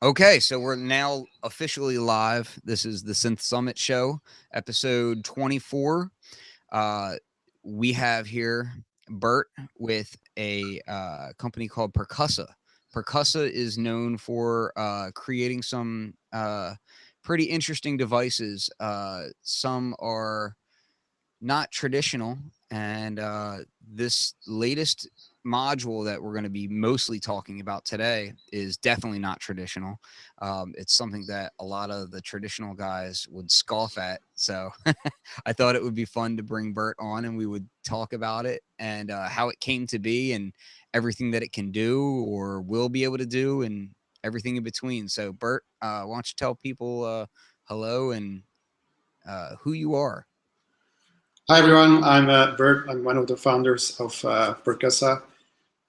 Okay, so we're now officially live. This is the Synth Summit Show, episode 24. Uh, we have here Bert with a company called Percussa. Percussa is known for creating some pretty interesting devices. Some are not traditional. And this latest module that we're going to be mostly talking about today is definitely not traditional. It's something that a lot of the traditional guys would scoff at. So I thought it would be fun to bring Bert on and we would talk about it and how it came to be and everything that it can do or will be able to do and everything in between. So, Bert, why don't you tell people hello and who you are? Hi everyone, I'm Bert. I'm one of the founders of Percussa.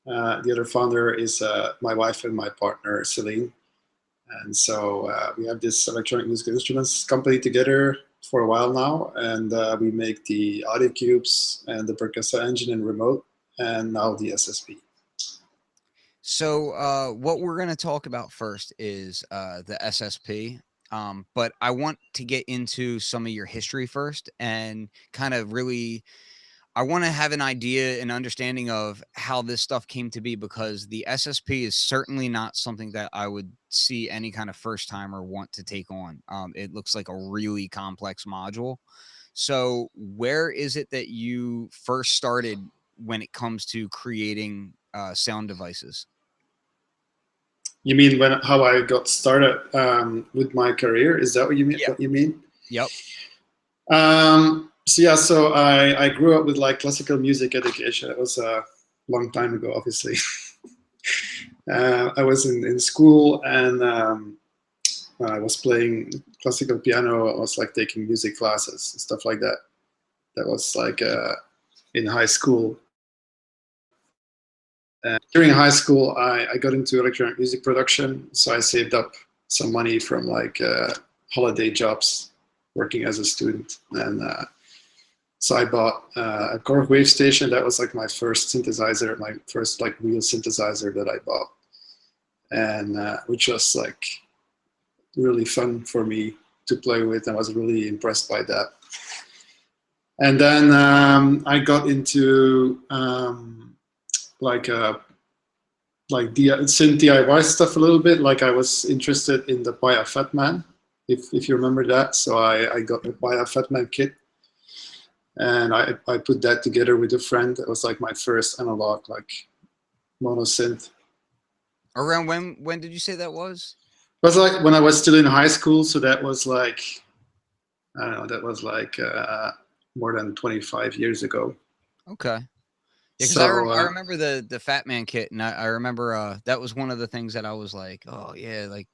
The other founder is my wife and my partner Celine. And so we have this electronic musical instruments company together for a while now, and we make the audio cubes and the Percussa engine and remote, and now the SSP. So, what we're going to talk about first is the SSP. But I want to get into some of your history first and kind of really, I want to have an idea and understanding of how this stuff came to be because the SSP is certainly not something that I would see any kind of first timer want to take on. It looks like a really complex module. So, where is it that you first started when it comes to creating sound devices? You mean when how I got started with my career? Is that what you mean? Yeah. What you mean? Yep. So I grew up with like classical music education. It was a long time ago, obviously. I was in school and I was playing classical piano. I was like taking music classes and stuff like that. That was like in high school. And during high school, I got into electronic music production. So I saved up some money from like holiday jobs working as a student. And so I bought a Korg wave station. That was like my first synthesizer, my first like real synthesizer that I bought. And which was like really fun for me to play with. I was really impressed by that. And then I got into like synth DIY stuff a little bit. Like I was interested in the Paya Fatman, if you remember that. So I got the Paya Fatman kit, and I put that together with a friend. It was like my first analog like mono synth. Around when did you say that was? It was like when I was still in high school, so that was like I don't know, that was like more than 25 years ago. Okay. Yeah, because So I remember the Fat Man kit, and I remember that was one of the things that I was like, oh yeah, like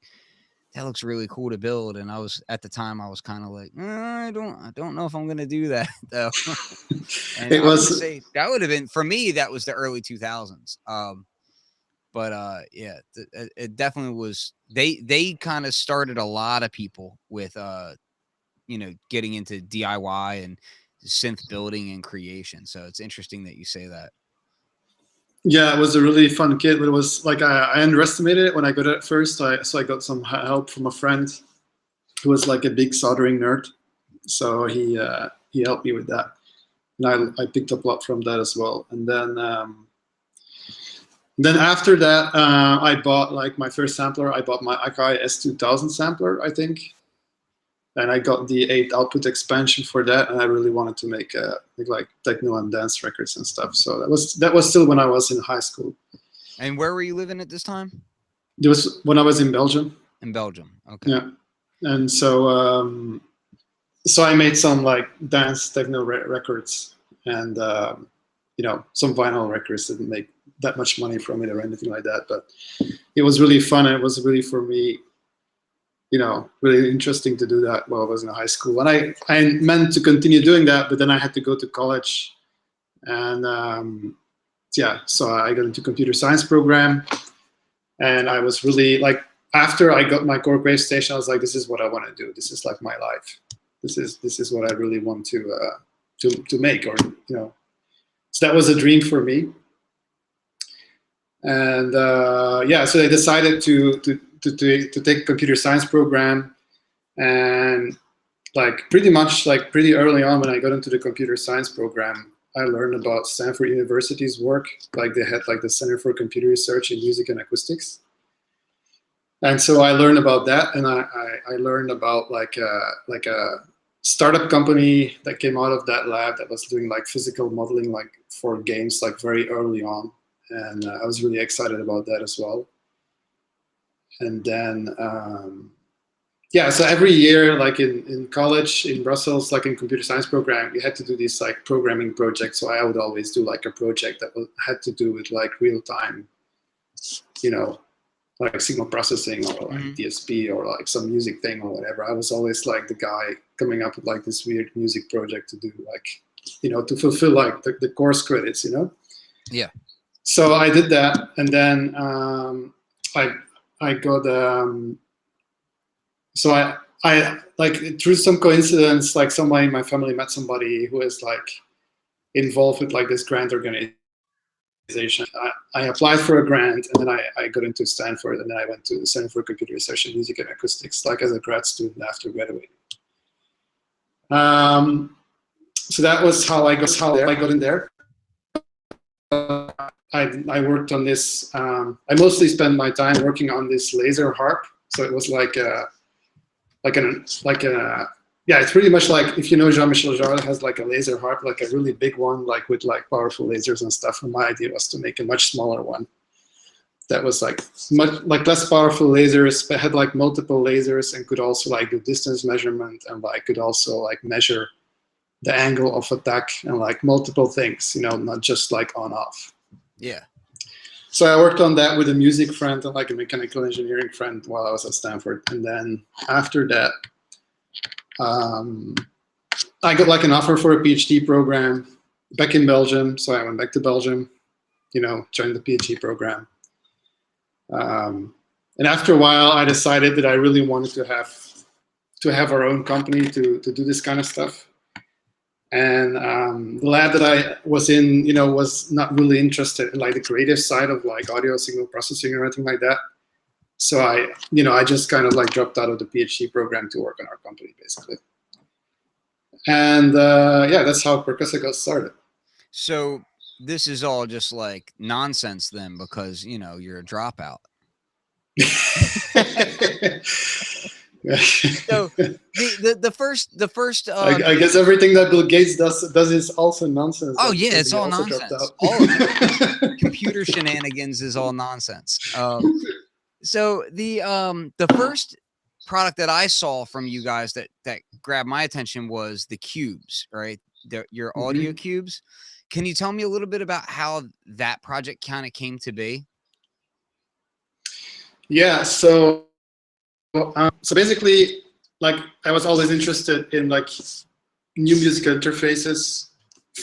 that looks really cool to build. And I was at the time I was kind of like, I don't know if I'm gonna do that though. And it I want to was, say that would have been for me. That was the early 2000s. But yeah, it definitely was. They kind of started a lot of people with getting into DIY and synth building and creation. So it's interesting that you say that. yeah, it was a really fun kit, but it was like I underestimated it when I got it at first. So I got some help from a friend who was like a big soldering nerd. So he helped me with that, and I picked up a lot from that as well. And then after that, I bought like my first sampler. I bought my Akai S2000 sampler, I think, and I got the 8 output expansion for that. And I really wanted to make like techno and dance records and stuff. So that was still when I was in high school. And where were you living at this time? It was when I was in Belgium. In Belgium. Okay. Yeah, and so I made some like dance techno records and some vinyl records. Didn't make that much money from it or anything like that, but it was really fun. And it was really for me, really interesting to do that while I was in high school. And I meant to continue doing that, but then I had to go to college, and yeah, so I got into computer science program, and I was really like after I got my Korg wave station, I was like, this is what I want to do. This is like my life. This is what I really want to make, or So that was a dream for me. And yeah, so I decided to to take a computer science program, and like pretty early on when I got into the computer science program, I learned about Stanford University's work. Like they had like the Center for Computer Research in Music and Acoustics. And so I learned about that, and I learned about like a startup company that came out of that lab that was doing like physical modeling like for games like very early on, and I was really excited about that as well. And then yeah, so every year, like in college in Brussels, like in computer science program, we had to do these like programming projects. So I would always do like a project that had to do with like real time, you know, like signal processing or like DSP or like some music thing or whatever. I was always like the guy coming up with like this weird music project to do, like, you know, to fulfill like the course credits, you know? Yeah. So I did that, and then I got so I like through some coincidence, like somebody in my family met somebody who is like involved with like this grant organization. I applied for a grant, and then I got into Stanford, and then I went to the Center for Computer Research in Music and Acoustics, like as a grad student after graduating. So that was how I got in there. I worked on this. I mostly spent my time working on this laser harp. So it was yeah, it's pretty much like, if you know Jean-Michel Jarre has like a laser harp, like a really big one, like with like powerful lasers and stuff. And my idea was to make a much smaller one that was like much like less powerful lasers, but had like multiple lasers and could also like do distance measurement, and like could also like measure the angle of attack and like multiple things, you know, not just like on off. Yeah. So I worked on that with a music friend and like a mechanical engineering friend while I was at Stanford. And then after that, I got like an offer for a PhD program back in Belgium. So I went back to Belgium, you know, joined the PhD program. And after a while, I decided that I really wanted to have our own company to do this kind of stuff. And the lab that I was in, you know, was not really interested in like the creative side of like audio signal processing or anything like that. So I just kind of like dropped out of the PhD program to work on our company, basically. And yeah, that's how Percussa got started. So this is all just like nonsense then, because, you know, you're a dropout. So the first I guess everything that Bill Gates does is also nonsense. Oh yeah, it's all nonsense. All of it. Computer shenanigans is all nonsense. So the first product that I saw from you guys that grabbed my attention was the cubes, right? Your audio cubes. Can you tell me a little bit about how that project kind of came to be? Yeah, so basically, like I was always interested in like new musical interfaces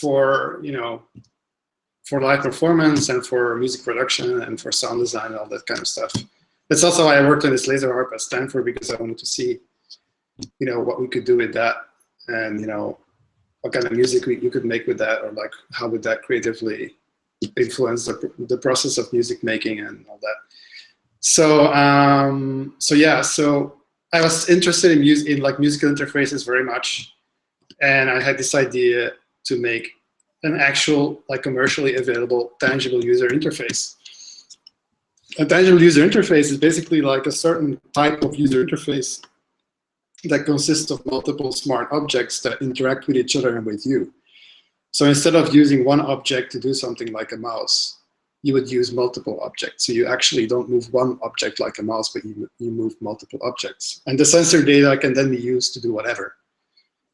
for, you know, for live performance and for music production and for sound design and all that kind of stuff. That's also why I worked on this laser harp at Stanford, because I wanted to see, you know, what we could do with that, and, you know, what kind of music you could make with that, or like how would that creatively influence the process of music making and all that. So yeah, so I was interested in like musical interfaces very much, and I had this idea to make an actual like commercially available tangible user interface. A tangible user interface is basically like a certain type of user interface that consists of multiple smart objects that interact with each other and with you. So instead of using one object to do something like a mouse, you would use multiple objects. So you actually don't move one object like a mouse, but you move multiple objects. And the sensor data can then be used to do whatever.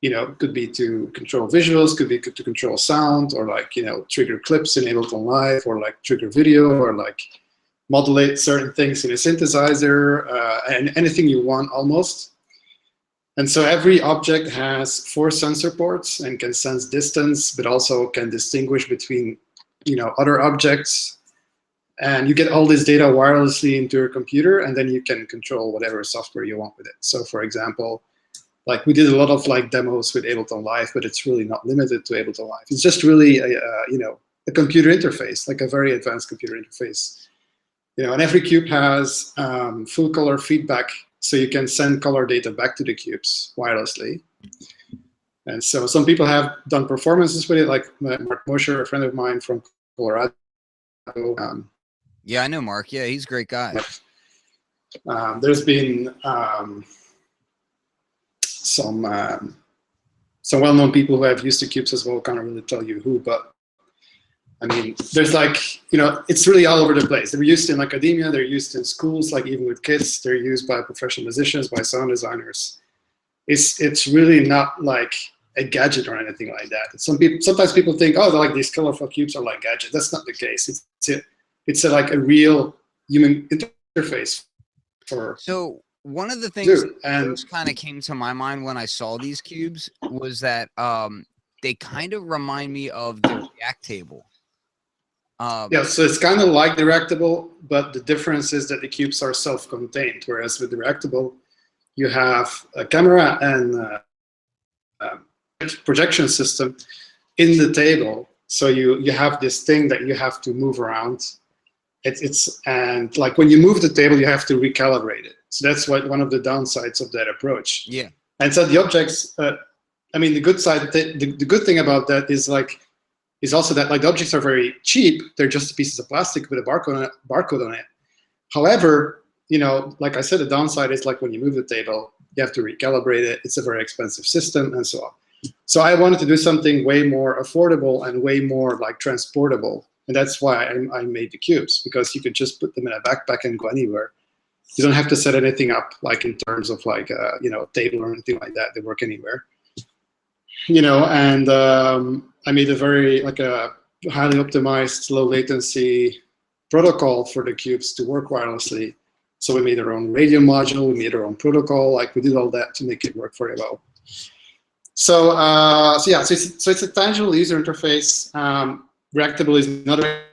You know, it could be to control visuals, could be to control sound, or like, you know, trigger clips in Ableton Live, or like trigger video, or like modulate certain things in a synthesizer, and anything you want almost. And so every object has 4 sensor ports and can sense distance, but also can distinguish between, you know, other objects. And you get all this data wirelessly into your computer, and then you can control whatever software you want with it. So for example, like we did a lot of like demos with Ableton Live, but it's really not limited to Ableton Live. It's just really a, you know, a computer interface, like a very advanced computer interface And every cube has full color feedback, so you can send color data back to the cubes wirelessly. And so some people have done performances with it, like Mark Mosher, a friend of mine from Colorado. Yeah, I know Mark. Yeah, he's a great guy. There's been some well-known people who have used the cubes as well. Can't really tell you who, but I mean, there's it's really all over the place. They're used in academia, they're used in schools, like even with kids. They're used by professional musicians, by sound designers. It's really not like a gadget or anything like that. Sometimes people think, oh, like these colorful cubes are like gadgets. That's not the case. It's like a real human interface for. So one of the things that kind of came to my mind when I saw these cubes was that they kind of remind me of the React table. Yeah, so it's kind of like the Reactable, but the difference is that the cubes are self-contained, whereas with the Reactable, you have a camera and projection system in the table. So you have this thing that you have to move around. And like when you move the table, you have to recalibrate it. So that's one of the downsides of that approach. Yeah. And so the objects, I mean, the good side, the good thing about that is also that the objects are very cheap. They're just pieces of plastic with a barcode on it. However, like I said, the downside is when you move the table, you have to recalibrate it. It's a very expensive system and so on. So I wanted to do something way more affordable and way more transportable. And that's why I made the cubes, because you could just put them in a backpack and go anywhere. You don't have to set anything up in terms of table or anything like that. They work anywhere. And I made a very a highly optimized, low latency protocol for the cubes to work wirelessly. So we made our own radio module, we made our own protocol, we did all that to make it work very well. So it's a tangible user interface. Reactable is another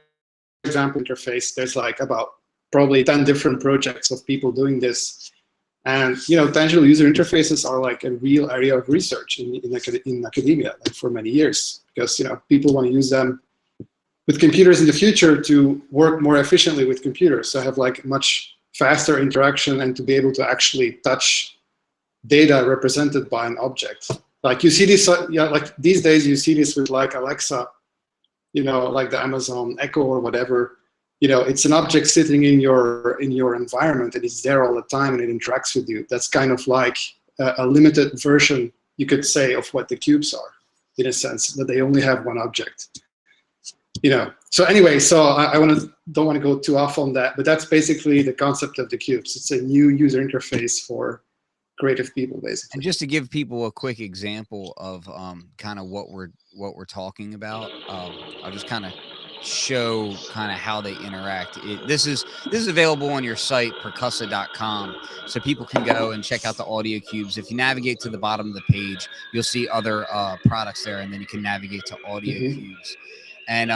example interface. There's about probably 10 different projects of people doing this. And tangible user interfaces are a real area of research in academia for many years, because people want to use them with computers in the future to work more efficiently with computers, so have much faster interaction and to be able to actually touch data represented by an object. You see this, these days you see this with Alexa, the Amazon Echo or whatever. It's an object sitting in your environment, and it's there all the time, and it interacts with you. That's kind of like a limited version, you could say, of what the cubes are, in a sense that they only have one object. So anyway, I don't want to go too off on that, but that's basically the concept of the cubes. It's a new user interface for creative people, basically. And just to give people a quick example of kind of what we're talking about, I'll just kind of show how they interact. This is available on your site, percussa.com, so people can go and check out the audio cubes. If you navigate to the bottom of the page, you'll see other products there, and then you can navigate to audio cubes. And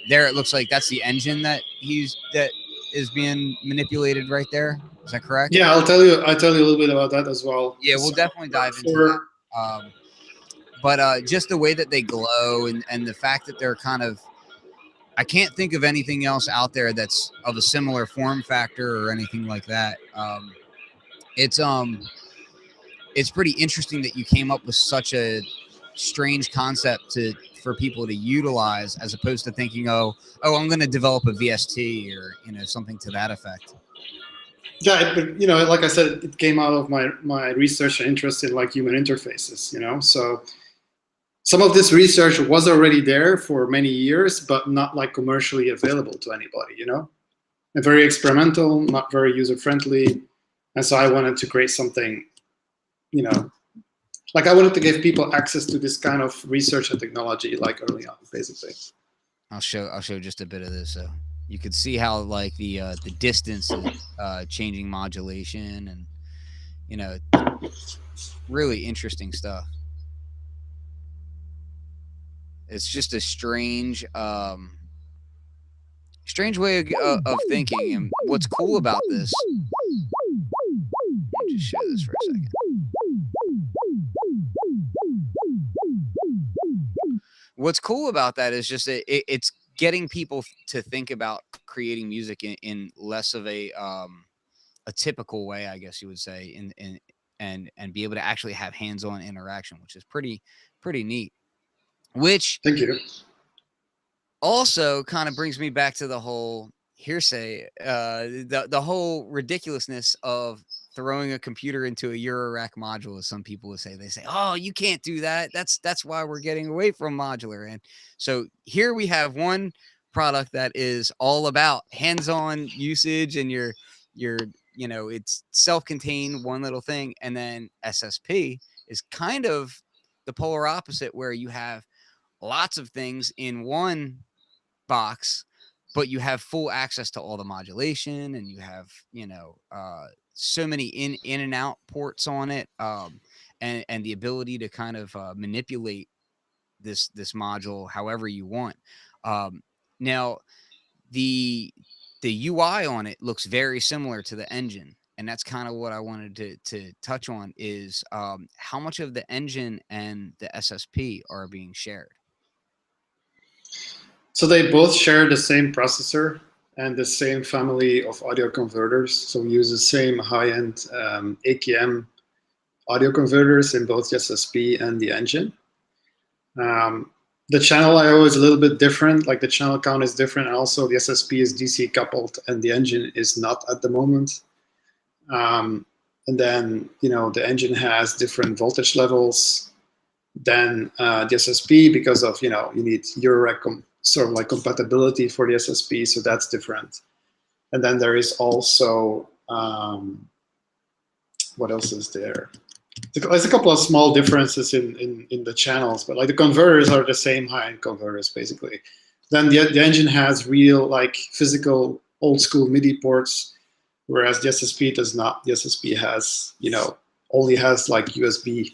there it looks like that's the engine that is being manipulated right there. Is that correct? Yeah, I'll tell you a little bit about that as well. Yeah, we'll definitely dive into that. But just the way that they glow and the fact that they're kind of, I can't think of anything else out there that's of a similar form factor or anything like that. It's pretty interesting that you came up with such a strange concept for people to utilize, as opposed to thinking, oh, I'm going to develop a VST or something to that effect. Yeah, like I said, it came out of my research and interest in human interfaces. So some of this research was already there for many years, but not commercially available to anybody. And very experimental, not very user friendly, and so I wanted to create something, I wanted to give people access to this kind of research and technology early on, basically. I'll show just a bit of this, so you could see how the distance is changing modulation, and really interesting stuff. It's just a strange way of thinking. And what's cool about this, let me just show this for a second. What's cool about that is just it's getting people to think about creating music in less of a typical way, I guess you would say, and be able to actually have hands-on interaction, which is pretty neat. Which Thank you. also kind of brings me back to the whole hearsay, the whole ridiculousness of throwing a computer into a Eurorack module, as some people would say. They say, "Oh, you can't do that. That's why we're getting away from modular." And so here we have one product that is all about hands-on usage, and your it's self-contained, one little thing. And then SSP is kind of the polar opposite, where you have lots of things in one box, but you have full access to all the modulation, and you have so many in and out ports on it, and the ability to kind of manipulate this module however you want. Now the UI on it looks very similar to the engine, and that's kind of what I wanted to touch on, is how much of the engine and the SSP are being shared. So they both share the same processor and the same family of audio converters. So we use the same high-end AKM audio converters in both the SSP and the engine. The channel I/O is a little bit different, like the channel count is different. And also the SSP is DC coupled and the engine is not at the moment. And then, the engine has different voltage levels than the SSP because of, you need Eurorack sort of like compatibility for the SSP, so that's different. And then there is also, what else is there? There's a couple of small differences in the channels, but like the converters are the same high-end converters basically. Then the engine has real, like, physical old school MIDI ports, whereas the SSP does not. The SSP has, only has like USB,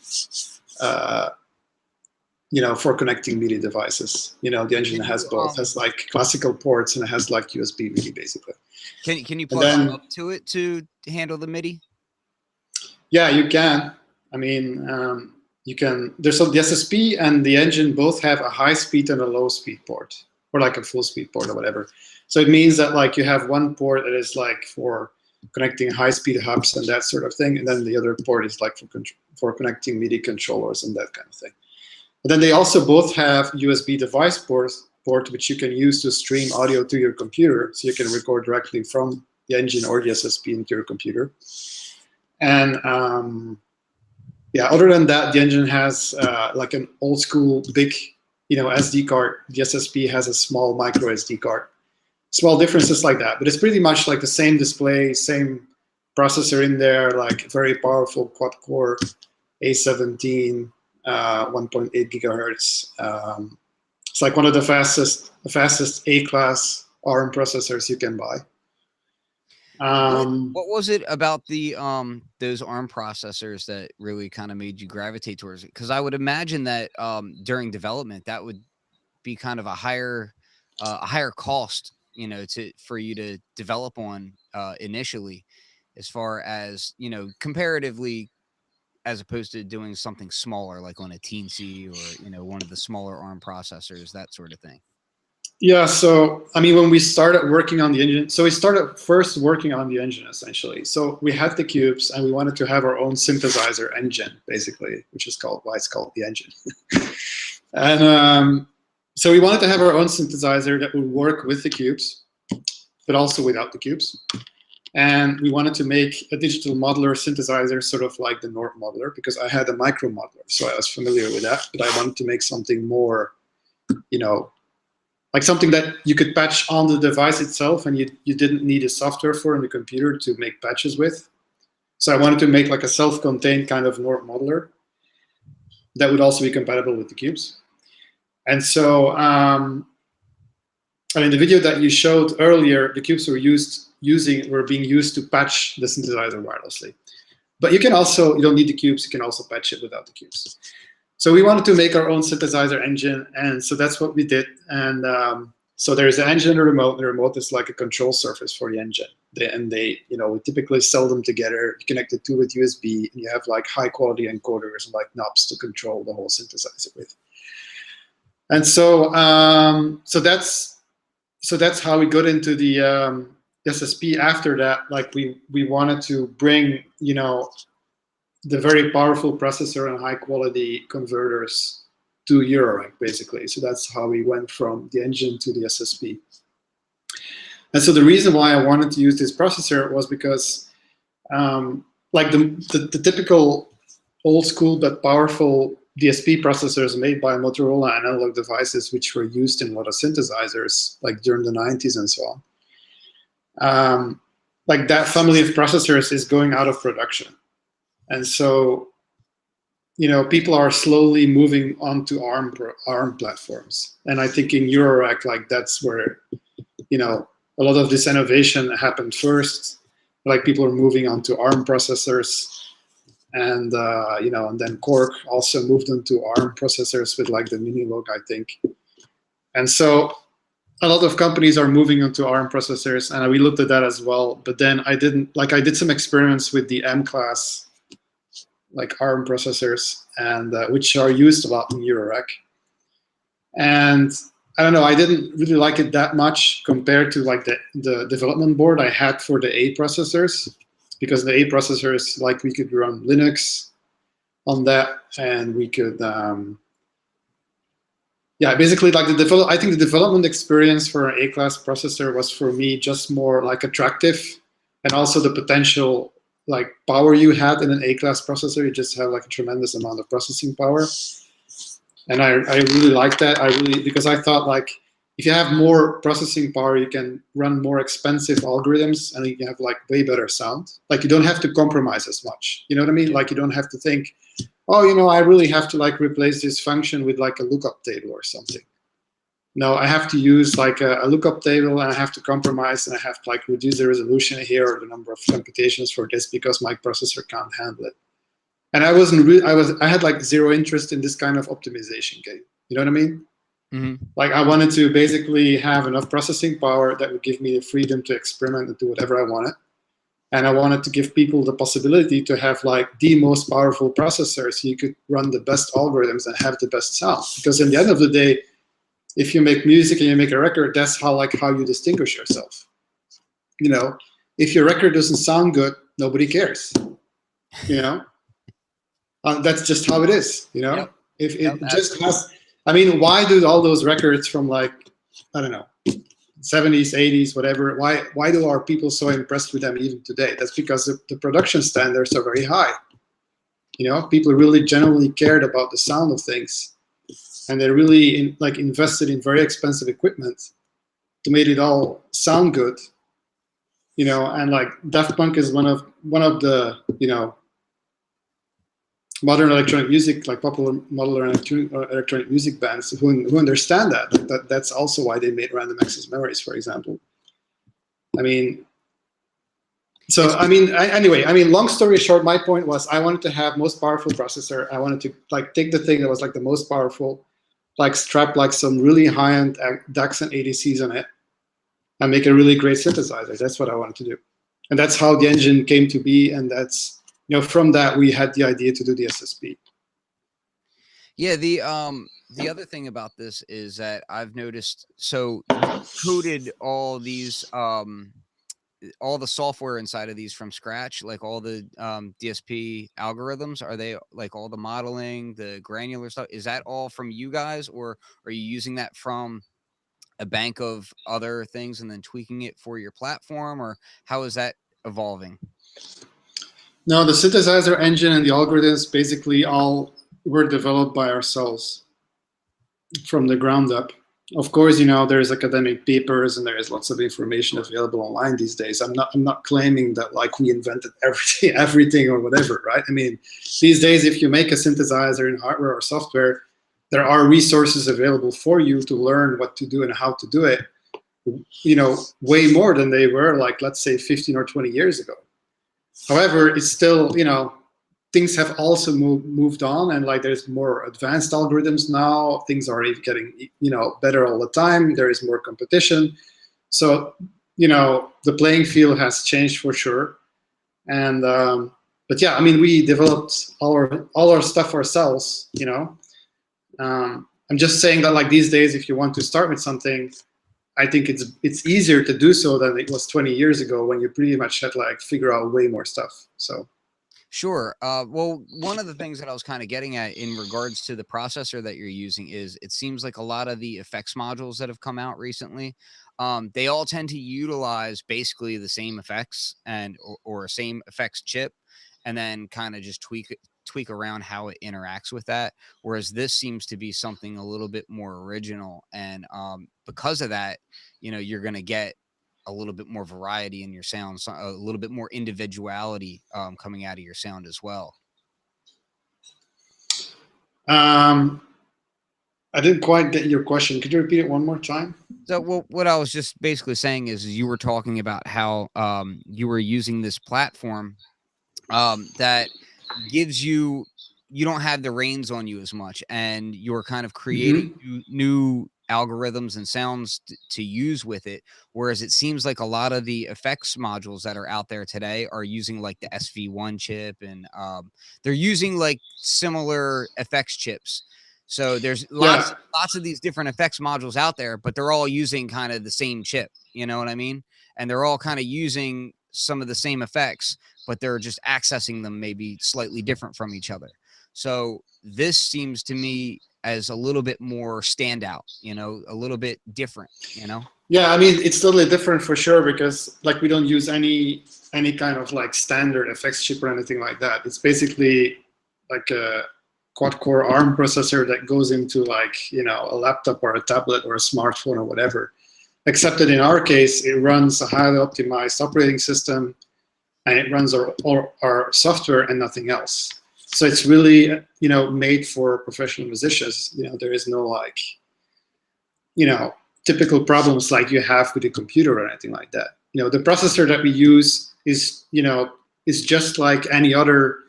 for connecting MIDI devices. The engine has both, has like classical ports and it has like USB MIDI basically. Can you plug up to it to handle the MIDI? Yeah, you can. I mean, you can. The SSP and the engine both have a high speed and a low speed port, or like a full speed port or whatever. So it means that like you have one port that is like for connecting high speed hubs and that sort of thing, and then the other port is like for connecting MIDI controllers and that kind of thing. But then they also both have USB device port, which you can use to stream audio to your computer, so you can record directly from the engine or the SSP into your computer. And yeah, other than that, the engine has like an old school big, SD card. The SSP has a small micro SD card. Small differences like that, but it's pretty much like the same display, same processor in there, like very powerful quad-core A17, 1.8 gigahertz. It's like one of the fastest A-class ARM processors you can buy. What was it about the those ARM processors that really kind of made you gravitate towards it? Because I would imagine that during development that would be kind of a higher cost, for you to develop on initially, as far as comparatively, as opposed to doing something smaller like on a Teensy or one of the smaller ARM processors, that sort of thing. Yeah, so I mean, when we started working on the engine, so we started first working on the engine essentially. So we had the cubes and we wanted to have our own synthesizer engine, basically, which is why it's called the engine. And so we wanted to have our own synthesizer that would work with the cubes, but also without the cubes. And we wanted to make a digital modeler synthesizer, sort of like the Nord modeler, because I had a micro modeler, so I was familiar with that. But I wanted to make something more, like something that you could patch on the device itself, and you didn't need a software for in the computer to make patches with. So I wanted to make like a self-contained kind of Nord modeler that would also be compatible with the cubes. And so, I mean, the video that you showed earlier, the cubes were being used to patch the synthesizer wirelessly. But you don't need the cubes, you can also patch it without the cubes. So we wanted to make our own synthesizer engine, and so that's what we did. And so there's an engine and a remote. The remote is like a control surface for the engine. We typically sell them together. You connect the two with USB, and you have like high quality encoders and like knobs to control the whole synthesizer with. And so, so that's so that's how we got into the SSP. After that, like we wanted to bring, you know, the very powerful processor and high quality converters to Eurorack, basically. So that's how we went from the engine to the SSP. And so the reason why I wanted to use this processor was because like the typical old school but powerful DSP processors made by Motorola and Analog Devices, which were used in a lot of synthesizers, like during the 90s and so on. Like that family of processors is going out of production. And so, you know, people are slowly moving onto ARM platforms. And I think in Eurorack, like that's where, you know, a lot of this innovation happened first. Like people are moving onto ARM processors. And you know, and then Cork also moved into ARM processors with like the Minilog, I think. And so a lot of companies are moving into ARM processors, and we looked at that as well. But then I did some experiments with the M-class, like ARM processors, and which are used a lot in Eurorack. And I don't know, I didn't really like it that much compared to like the development board I had for the A processors. Because the A processors, like we could run Linux on that, and we could, yeah, basically like I think the development experience for an A-class processor was for me just more like attractive, and also the potential like power you had in an A-class processor. You just have like a tremendous amount of processing power, and I really liked that. Because I thought like, if you have more processing power, you can run more expensive algorithms, and you can have like way better sound. Like you don't have to compromise as much. You know what I mean? Like you don't have to think, oh, you know, I really have to like replace this function with like a lookup table or something. No, I have to use like a lookup table, and I have to compromise, and I have to like reduce the resolution here or the number of computations for this because my processor can't handle it. And I had like zero interest in this kind of optimization game. You know what I mean? Mm-hmm. Like I wanted to basically have enough processing power that would give me the freedom to experiment and do whatever I wanted. And I wanted to give people the possibility to have like the most powerful processor, so you could run the best algorithms and have the best sound. Because in the end of the day, if you make music and you make a record, that's how you distinguish yourself. You know, if your record doesn't sound good, nobody cares. You know, that's just how it is. You know, yep. If it just has. I mean, why do all those records from like, I don't know, 70s, 80s, whatever, why do our people so impressed with them even today? That's because the production standards are very high. You know, people really genuinely cared about the sound of things, and they really invested in very expensive equipment to make it all sound good. You know, and like Daft Punk is one of the, you know, modern electronic music, like popular modern electronic music bands who understand that. That's also why they made random access memories, for example. I mean, so anyway, long story short, my point was I wanted to have most powerful processor. I wanted to like take the thing that was like the most powerful, like strap like some really high-end DACs and ADCs on it, and make a really great synthesizer. That's what I wanted to do, and that's how the engine came to be, and that's. You know, from that we had the idea to do the SSP. Yeah, the other thing about this is that I've noticed. So you coded all these all the software inside of these from scratch, like all the DSP algorithms. Are they like all the modeling, the granular stuff? Is that all from you guys, or are you using that from a bank of other things and then tweaking it for your platform, or how is that evolving? No, the synthesizer engine and the algorithms basically all were developed by ourselves from the ground up. Of course, you know, there's academic papers and there is lots of information available online these days. I'm not claiming that like we invented everything or whatever, right? I mean, these days, if you make a synthesizer in hardware or software, there are resources available for you to learn what to do and how to do it, you know, way more than they were like, let's say 15 or 20 years ago. However, it's still, you know, things have also moved on, and like there's more advanced algorithms now. Things are getting, you know, better all the time. There is more competition. So, you know, the playing field has changed for sure. And but yeah, I mean, we developed all our stuff ourselves, you know. I'm just saying that like these days, if you want to start with something, I think it's easier to do so than it was 20 years ago when you pretty much had to like figure out way more stuff. So. Sure. Well, one of the things that I was kind of getting at in regards to the processor that you're using is it seems like a lot of the effects modules that have come out recently, they all tend to utilize basically the same effects and or same effects chip, and then kind of just tweak around how it interacts with that. Whereas this seems to be something a little bit more original, and because of that, you're going to get a little bit more variety in your sound, so a little bit more individuality coming out of your sound as well. I didn't quite get your question. Could you repeat it one more time? So what I was just basically saying is you were talking about how you were using this platform that gives you don't have the reins on you as much, and you're kind of creating new algorithms and sounds to use with it, whereas it seems like a lot of the effects modules that are out there today are using like the SV1 chip, and they're using like similar effects chips. So there's lots of these different effects modules out there, but they're all using kind of the same chip, you know what I mean? And they're all kind of using some of the same effects, but they're just accessing them maybe slightly different from each other. So this seems to me as a little bit more standout, a little bit different, Yeah, I mean, it's totally different for sure, because like we don't use any kind of like standard effects chip or anything like that. It's basically like a quad-core ARM processor that goes into like, a laptop or a tablet or a smartphone or whatever. Except that in our case, it runs a highly optimized operating system, and it runs our software and nothing else. So it's really, made for professional musicians. There is no like, typical problems like you have with a computer or anything like that. The processor that we use is, is just like any other,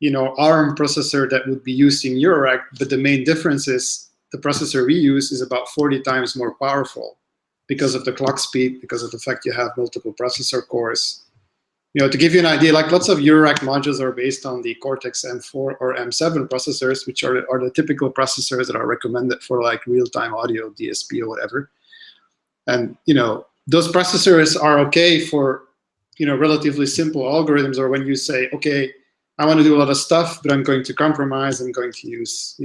ARM processor that would be used in Eurorack, but the main difference is the processor we use is about 40 times more powerful because of the clock speed, because of the fact you have multiple processor cores. To give you an idea, like lots of Eurorack modules are based on the Cortex M4 or M7 processors, which are the typical processors that are recommended for like real-time audio, DSP or whatever. And those processors are okay for relatively simple algorithms, or when you say, okay, I want to do a lot of stuff, but I'm going to compromise. I'm going to use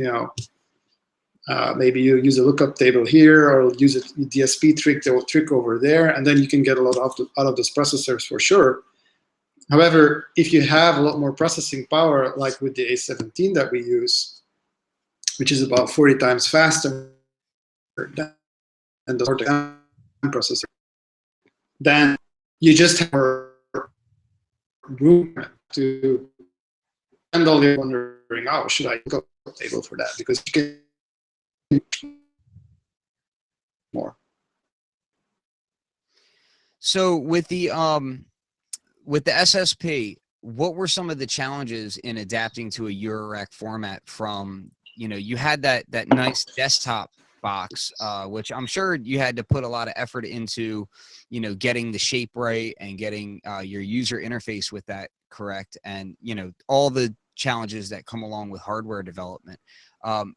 maybe you use a lookup table here, or use a DSP trick over there, and then you can get a lot out of those processors for sure. However, if you have a lot more processing power, like with the A17 that we use, which is about 40 times faster than the Cortex processor, then you just have room to end all the wondering, oh, should I go to a table for that? Because you can more. So with the SSP, what were some of the challenges in adapting to a Eurorack format from, you had that nice desktop box, which I'm sure you had to put a lot of effort into, getting the shape right and getting your user interface with that correct, and, all the challenges that come along with hardware development.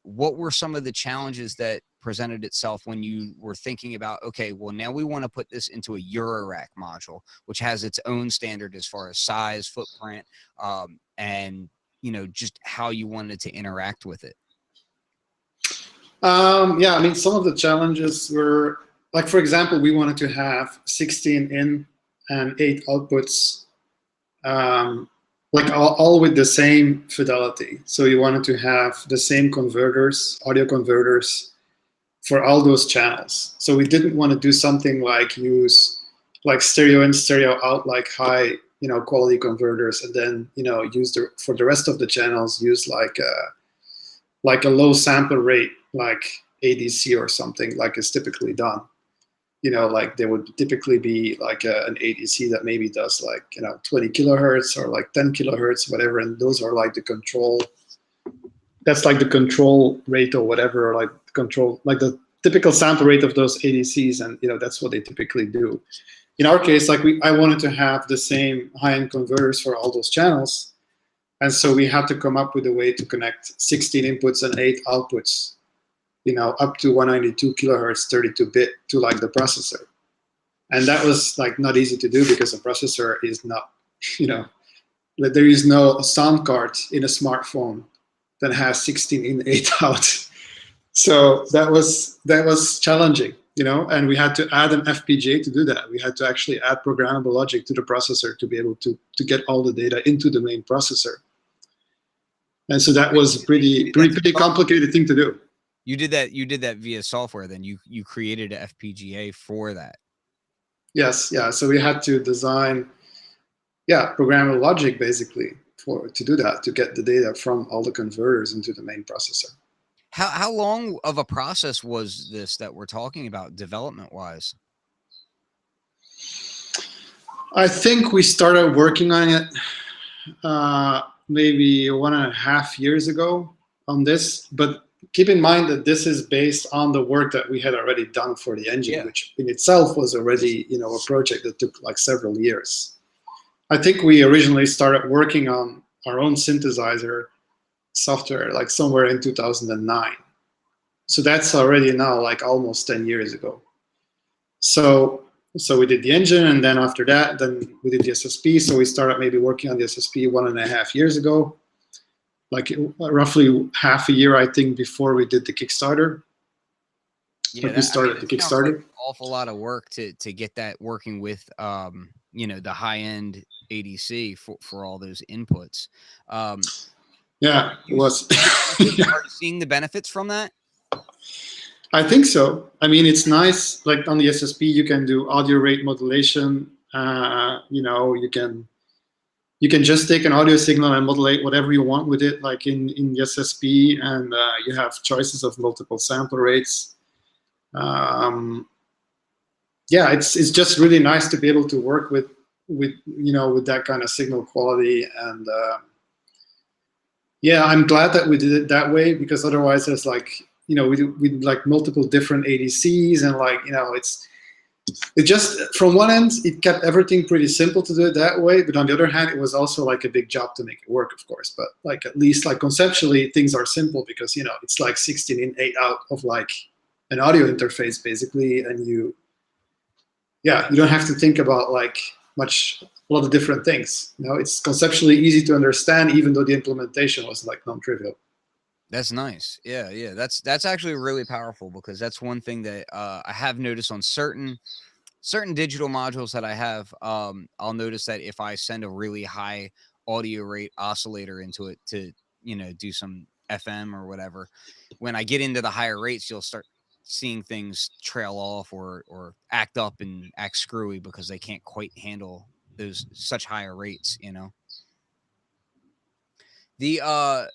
What were some of the challenges that presented itself when you were thinking about, okay, well, now we want to put this into a Eurorack module, which has its own standard as far as size, footprint, and, just how you wanted to interact with it? Yeah, I mean, some of the challenges were, like, for example, we wanted to have 16 in and 8 outputs, like all with the same fidelity. So you wanted to have the same converters, audio converters, for all those channels. So we didn't want to do something like use like stereo in, stereo out, like high, quality converters, and then, use for the rest of the channels, use like a low sample rate, like ADC or something, like is typically done. Like there would typically be like an ADC that maybe does like, 20 kilohertz or like 10 kilohertz, whatever. And those are like the control, that's like the control rate or whatever, or like control, like the typical sample rate of those ADCs. And, that's what they typically do. In our case, like I wanted to have the same high-end converters for all those channels. And so we had to come up with a way to connect 16 inputs and 8 outputs up to 192 kilohertz 32-bit to like the processor. And that was like not easy to do because the processor is not, there is no sound card in a smartphone that has 16 in, 8 out. So that was challenging, and we had to add an FPGA to do that. We had to actually add programmable logic to the processor to be able to get all the data into the main processor. And so that was a pretty complicated thing to do. You did that via software. Then you created an FPGA for that. Yes, yeah. So we had to design, programmable logic basically to do that, to get the data from all the converters into the main processor. How long of a process was this that we're talking about development-wise? I think we started working on it maybe 1.5 years ago on this, but keep in mind that this is based on the work that we had already done for the engine, which in itself was already, a project that took like several years. I think we originally started working on our own synthesizer software like somewhere in 2009. So that's already now like almost 10 years ago. So we did the engine, and then after that, then we did the SSP. So we started maybe working on the SSP 1.5 years ago, like roughly half a year, I think, before we did the Kickstarter. Yeah, we started the Kickstarter. Like an awful lot of work to get that working with, the high-end ADC for all those inputs. Yeah, it was. Are you seeing the benefits from that? I think so. I mean, it's nice. Like on the SSP, you can do audio rate modulation. You can just take an audio signal and modulate whatever you want with it, like in the SSP, and you have choices of multiple sample rates. It's just really nice to be able to work with that kind of signal quality. And I'm glad that we did it that way, because otherwise there's like, we like multiple different ADCs, and like, it just, from one end, it kept everything pretty simple to do it that way, but on the other hand, it was also like a big job to make it work, of course. But like, at least like conceptually, things are simple, because it's like 16 in, 8 out of like an audio interface basically, and you don't have to think about like a lot of different things. It's conceptually easy to understand, even though the implementation was like non-trivial. That's nice. Yeah. That's actually really powerful, because that's one thing that I have noticed on certain digital modules that I have. I'll notice that if I send a really high audio rate oscillator into it to, do some FM or whatever, when I get into the higher rates, you'll start seeing things trail off or act up and act screwy because they can't quite handle those such higher rates, The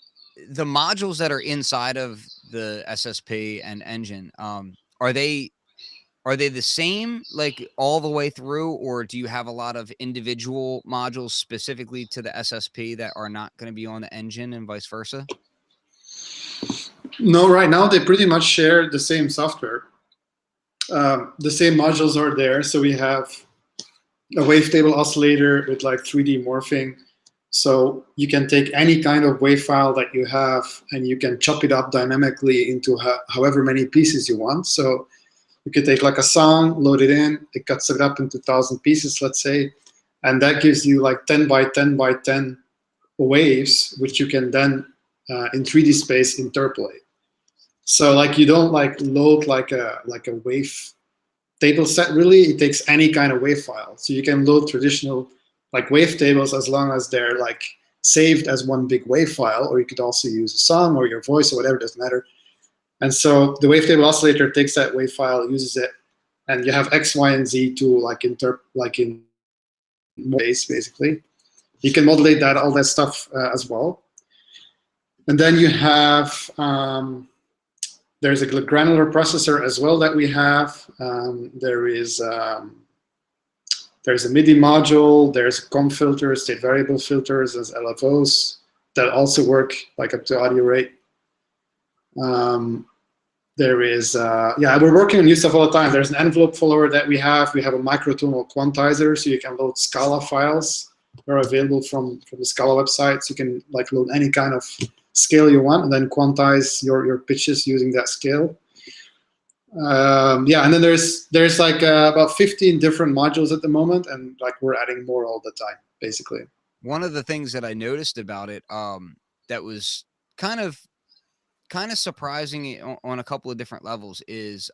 modules that are inside of the SSP and engine, are they the same like all the way through, or do you have a lot of individual modules specifically to the SSP that are not going to be on the engine, and vice versa? No, right now they pretty much share the same software. The same modules are there. So we have a wavetable oscillator with like 3D morphing. So you can take any kind of wave file that you have, and you can chop it up dynamically into however many pieces you want. So you could take like a song, load it in, it cuts it up into 1,000 pieces, let's say, and that gives you like 10 by 10 by 10 waves, which you can then in 3D space interpolate. So like you don't like load like a wave table set really. It takes any kind of wave file. So you can load traditional like wavetables as long as they're like saved as one big wave file, or you could also use a song or your voice or whatever, doesn't matter. And so the wavetable oscillator takes that wave file, uses it, and you have X, Y, and Z to like in space basically. You can modulate that, all that stuff as well. And then you have there's a granular processor as well that we have. There's a MIDI module, there's COM filters, state variable filters, there's LFOs that also work like up to audio rate. There is, we're working on new stuff all the time. There's an envelope follower that we have. We have a microtonal quantizer, so you can load Scala files that are available from the Scala website. So you can like load any kind of scale you want and then quantize your pitches using that scale. Yeah, and then there's like about 15 different modules at the moment, and like we're adding more all the time, basically. One of the things that I noticed about it, that was kind of surprising on a couple of different levels is,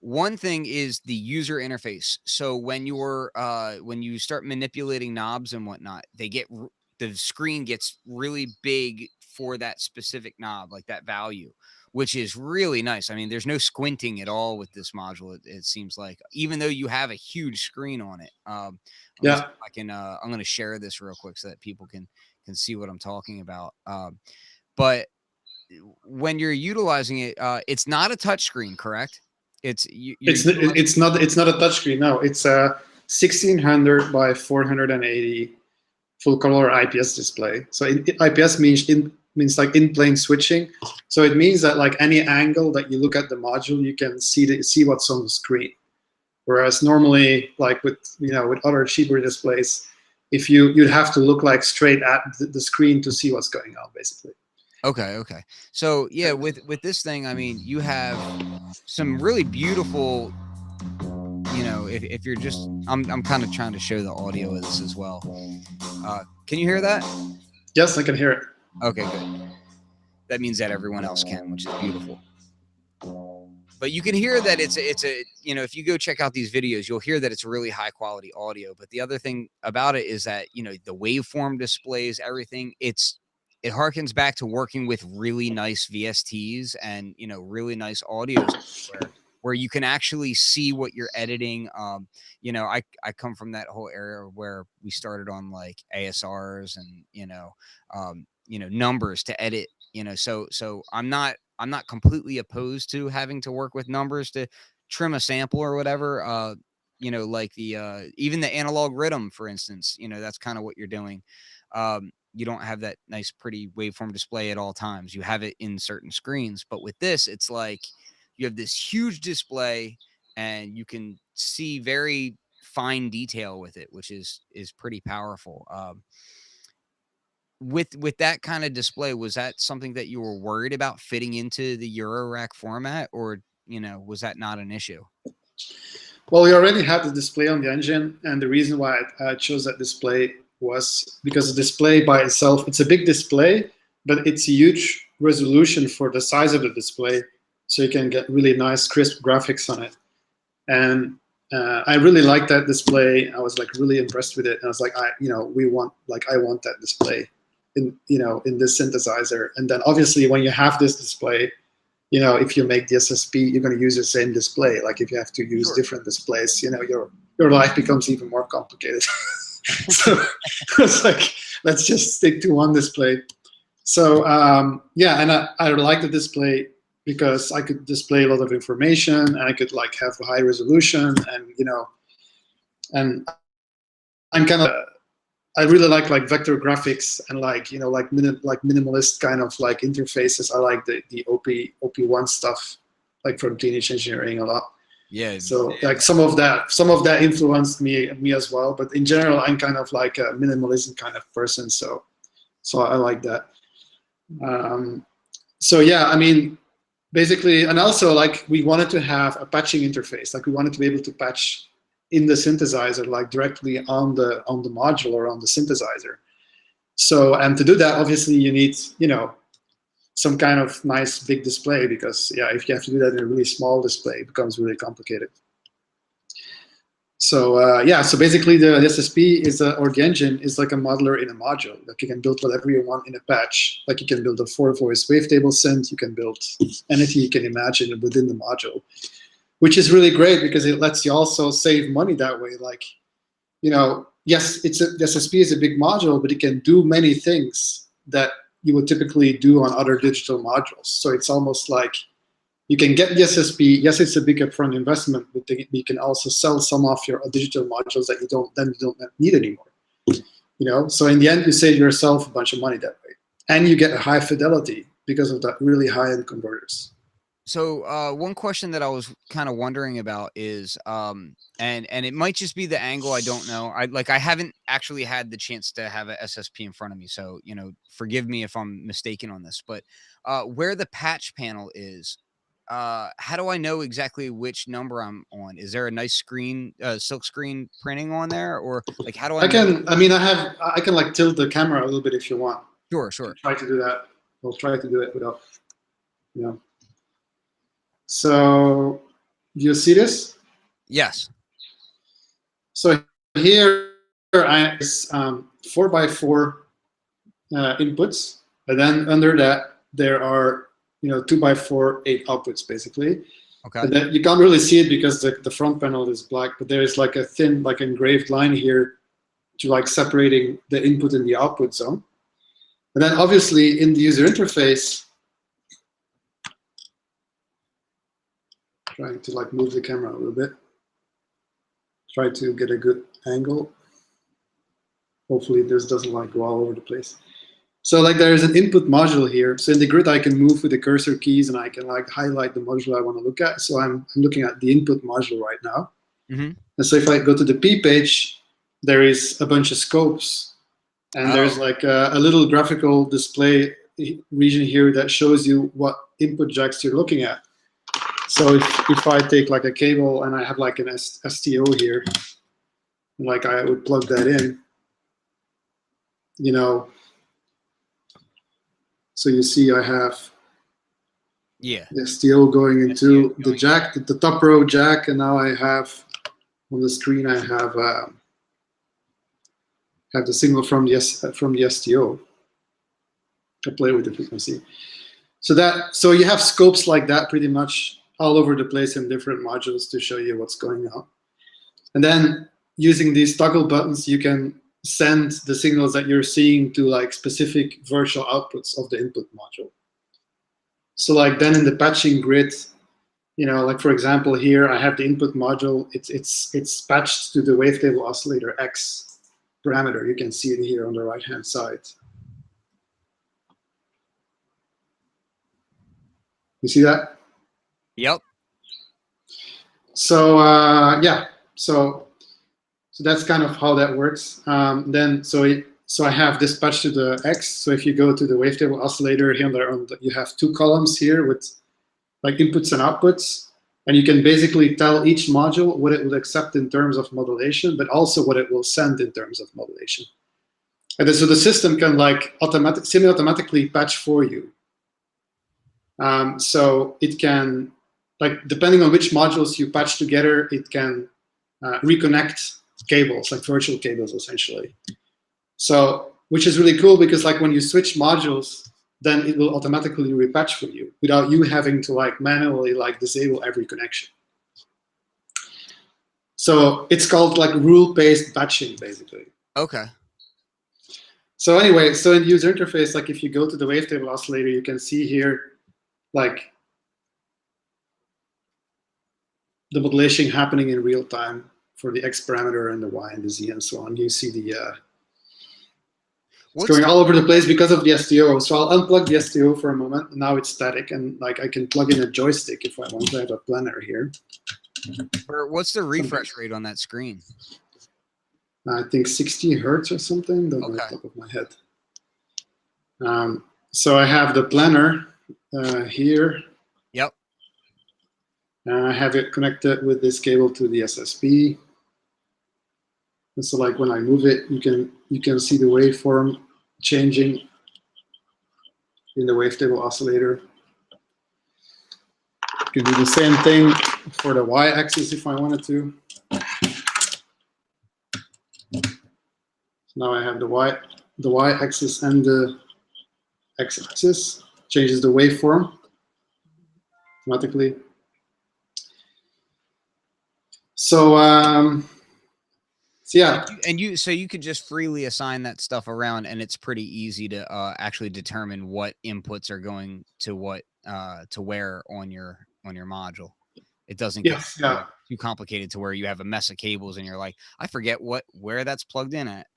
one thing is the user interface. So when you start manipulating knobs and whatnot, the screen gets really big for that specific knob, like that value, which is really nice. I mean, there's no squinting at all with this module. It seems like, even though you have a huge screen on it. Let me see Yeah, if I can. I'm going to share this real quick so that people can see what I'm talking about. But when you're utilizing it, it's not a touch screen, correct? You're utilizing. it's not a touchscreen. No, it's a 1600 by 480 full color IPS display. So IPS means like in plane switching. So it means that like any angle that you look at the module, you can see what's on the screen. Whereas normally, like with with other cheaper displays, if you'd have to look like straight at the screen to see what's going on, basically. Okay. So yeah, with this thing, I mean, you have some really beautiful. If you're just, I'm kind of trying to show the audio of this as well. Can you hear that? Yes, I can hear it. Okay, good. That means that everyone else can, which is beautiful. But you can hear that it's a if you go check out these videos, you'll hear that it's really high quality audio. But the other thing about it is that the waveform displays everything. It harkens back to working with really nice VSTs and really nice audio software where you can actually see what you're editing. I come from that whole area where we started on like ASRs and numbers to edit. So I'm not completely opposed to having to work with numbers to trim a sample or whatever. Like the even the analog rhythm, for instance, that's kind of what you're doing. You don't have that nice, pretty waveform display at all times. You have it in certain screens, but with this, it's like you have this huge display, and you can see very fine detail with it, which is pretty powerful. With that kind of display, was that something that you were worried about fitting into the Eurorack format, or was that not an issue? Well, we already had the display on the engine, and the reason why I chose that display was because the display by itself, it's a big display, but it's a huge resolution for the size of the display, so you can get really nice, crisp graphics on it. And I really liked that display. I was like really impressed with it. And I was like, I want that display in this synthesizer. And then obviously when you have this display, if you make the SSP, you're going to use the same display. Like if you have to use different displays, your life becomes even more complicated. So it's like, let's just stick to one display. So yeah, and I like the display because I could display a lot of information, and I could like have a high resolution, and I'm kind of I really like vector graphics and like minimalist kind of like interfaces. I like the OP1 stuff, like from Teenage Engineering a lot. Yeah. So like some of that influenced me as well. But in general, I'm kind of like a minimalism kind of person. So I like that. So yeah, I mean, basically, and also like we wanted to have a patching interface. Like we wanted to be able to patch in the synthesizer, like directly on the module or on the synthesizer. So, and to do that, obviously you need, some kind of nice big display, because yeah, if you have to do that in a really small display, it becomes really complicated. So yeah, so basically the SSP or the engine is like a modeler in a module. Like you can build whatever you want in a patch. Like you can build a 4-voice wavetable synth. You can build anything you can imagine within the module, which is really great because it lets you also save money that way. Like, yes, the SSP is a big module, but it can do many things that you would typically do on other digital modules. So it's almost like you can get the SSP. Yes, it's a big upfront investment, but you can also sell some of your digital modules that you don't need anymore. So in the end, you save yourself a bunch of money that way, and you get a high fidelity because of that really high-end converters. So one question that I was kind of wondering about is, and it might just be the angle. I don't know. I haven't actually had the chance to have a SSP in front of me, so forgive me if I'm mistaken on this. But where the patch panel is, how do I know exactly which number I'm on? Is there a nice screen, silk screen printing on there, or like how do I know? I can like tilt the camera a little bit if you want. Sure. Try to do that. We'll try to do it without, you know. So, do you see this? Yes. So here is 4x4 inputs, and then under that there are 2x4 8 outputs basically. Okay. And then you can't really see it because the front panel is black, but there is like a thin, like engraved line here to like separating the input and the output zone. And then obviously in the user interface, trying to like move the camera a little bit, try to get a good angle. Hopefully this doesn't like go all over the place. So like there is an input module here. So in the grid I can move with the cursor keys and I can like highlight the module I want to look at. So I'm looking at the input module right now. Mm-hmm. And so if I go to the P page, there is a bunch of scopes. And there's like a little graphical display region here that shows you what input jacks you're looking at. So if I take like a cable and I have like an STO here, like I would plug that in, so you see I have the STO going into the jack, the top row jack, and now I have on the screen I have the signal from the STO. I play with the frequency. So you have scopes like that pretty much all over the place in different modules to show you what's going on. And then using these toggle buttons, you can send the signals that you're seeing to like specific virtual outputs of the input module. So like then in the patching grid, like for example here I have the input module. It's patched to the wavetable oscillator X parameter. You can see it here on the right hand side. You see that? Yep. So yeah, so that's kind of how that works. So I have this patched to the X. So if you go to the wavetable oscillator here, you have two columns here with like inputs and outputs, and you can basically tell each module what it will accept in terms of modulation, but also what it will send in terms of modulation. And then, so the system can like semi-automatically patch for you. So it can, like, depending on which modules you patch together, it can reconnect cables, like virtual cables, essentially. So, which is really cool because, like, when you switch modules, then it will automatically repatch for you without you having to like manually like disable every connection. So it's called like rule-based patching, basically. Okay. So anyway, so in the user interface, like if you go to the wavetable oscillator, you can see here like the modulation happening in real time for the X parameter and the Y and the Z and so on. You see the it's going all over the place because of the STO. So I'll unplug the STO for a moment. Now it's static, and like I can plug in a joystick if I want to have a planner here. Or what's the refresh rate on that screen? I think 60 hertz or something. Don't know off the top of my head. So I have the planner here. Yep. I have it connected with this cable to the SSP. And so like when I move it, you can see the waveform changing in the wavetable oscillator. You can do the same thing for the Y-axis if I wanted to. So now I have the Y-axis and the X-axis. Changes the waveform automatically. So yeah. And you could just freely assign that stuff around, and it's pretty easy to actually determine what inputs are going to what to where on your module. It doesn't get too complicated to where you have a mess of cables and you're like, I forget where that's plugged in at.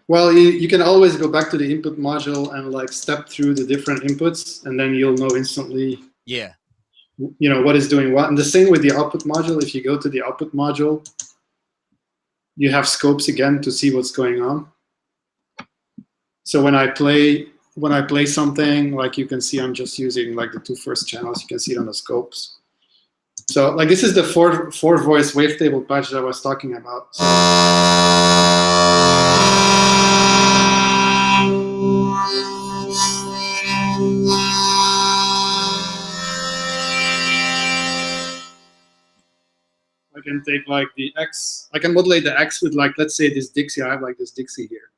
Well, you can always go back to the input module and like step through the different inputs, and then you'll know instantly. Yeah. What is doing what. And the same with the output module. If you go to the output module, you have scopes again to see what's going on. So when I play when I play something, like you can see, I'm just using like the 2 first channels. You can see it on the scopes. So like this is the four voice wavetable patch that I was talking about. So, I can take like the X, I can modulate the X with like, let's say this Dixie, I have like this Dixie here.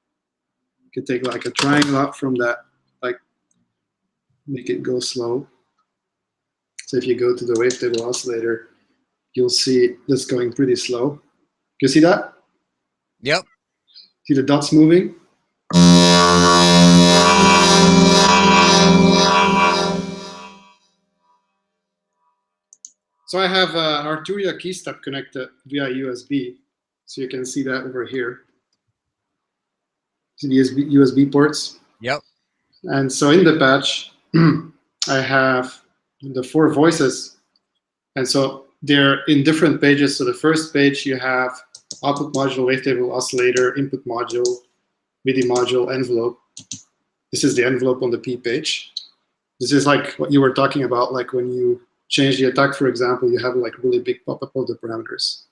You can take like a triangle up from that, like make it go slow. So if you go to the wavetable oscillator, you'll see this going pretty slow. Can you see that? Yep. See the dots moving? So I have an Arturia key step connected via USB. So you can see that over here. See the USB ports? Yep. And so in the patch, I have the 4 voices. And so they're in different pages. So the first page, you have output module, wavetable oscillator, input module, MIDI module, envelope. This is the envelope on the P page. This is like what you were talking about, like when you change the attack, for example, you have like really big pop-up of the parameters.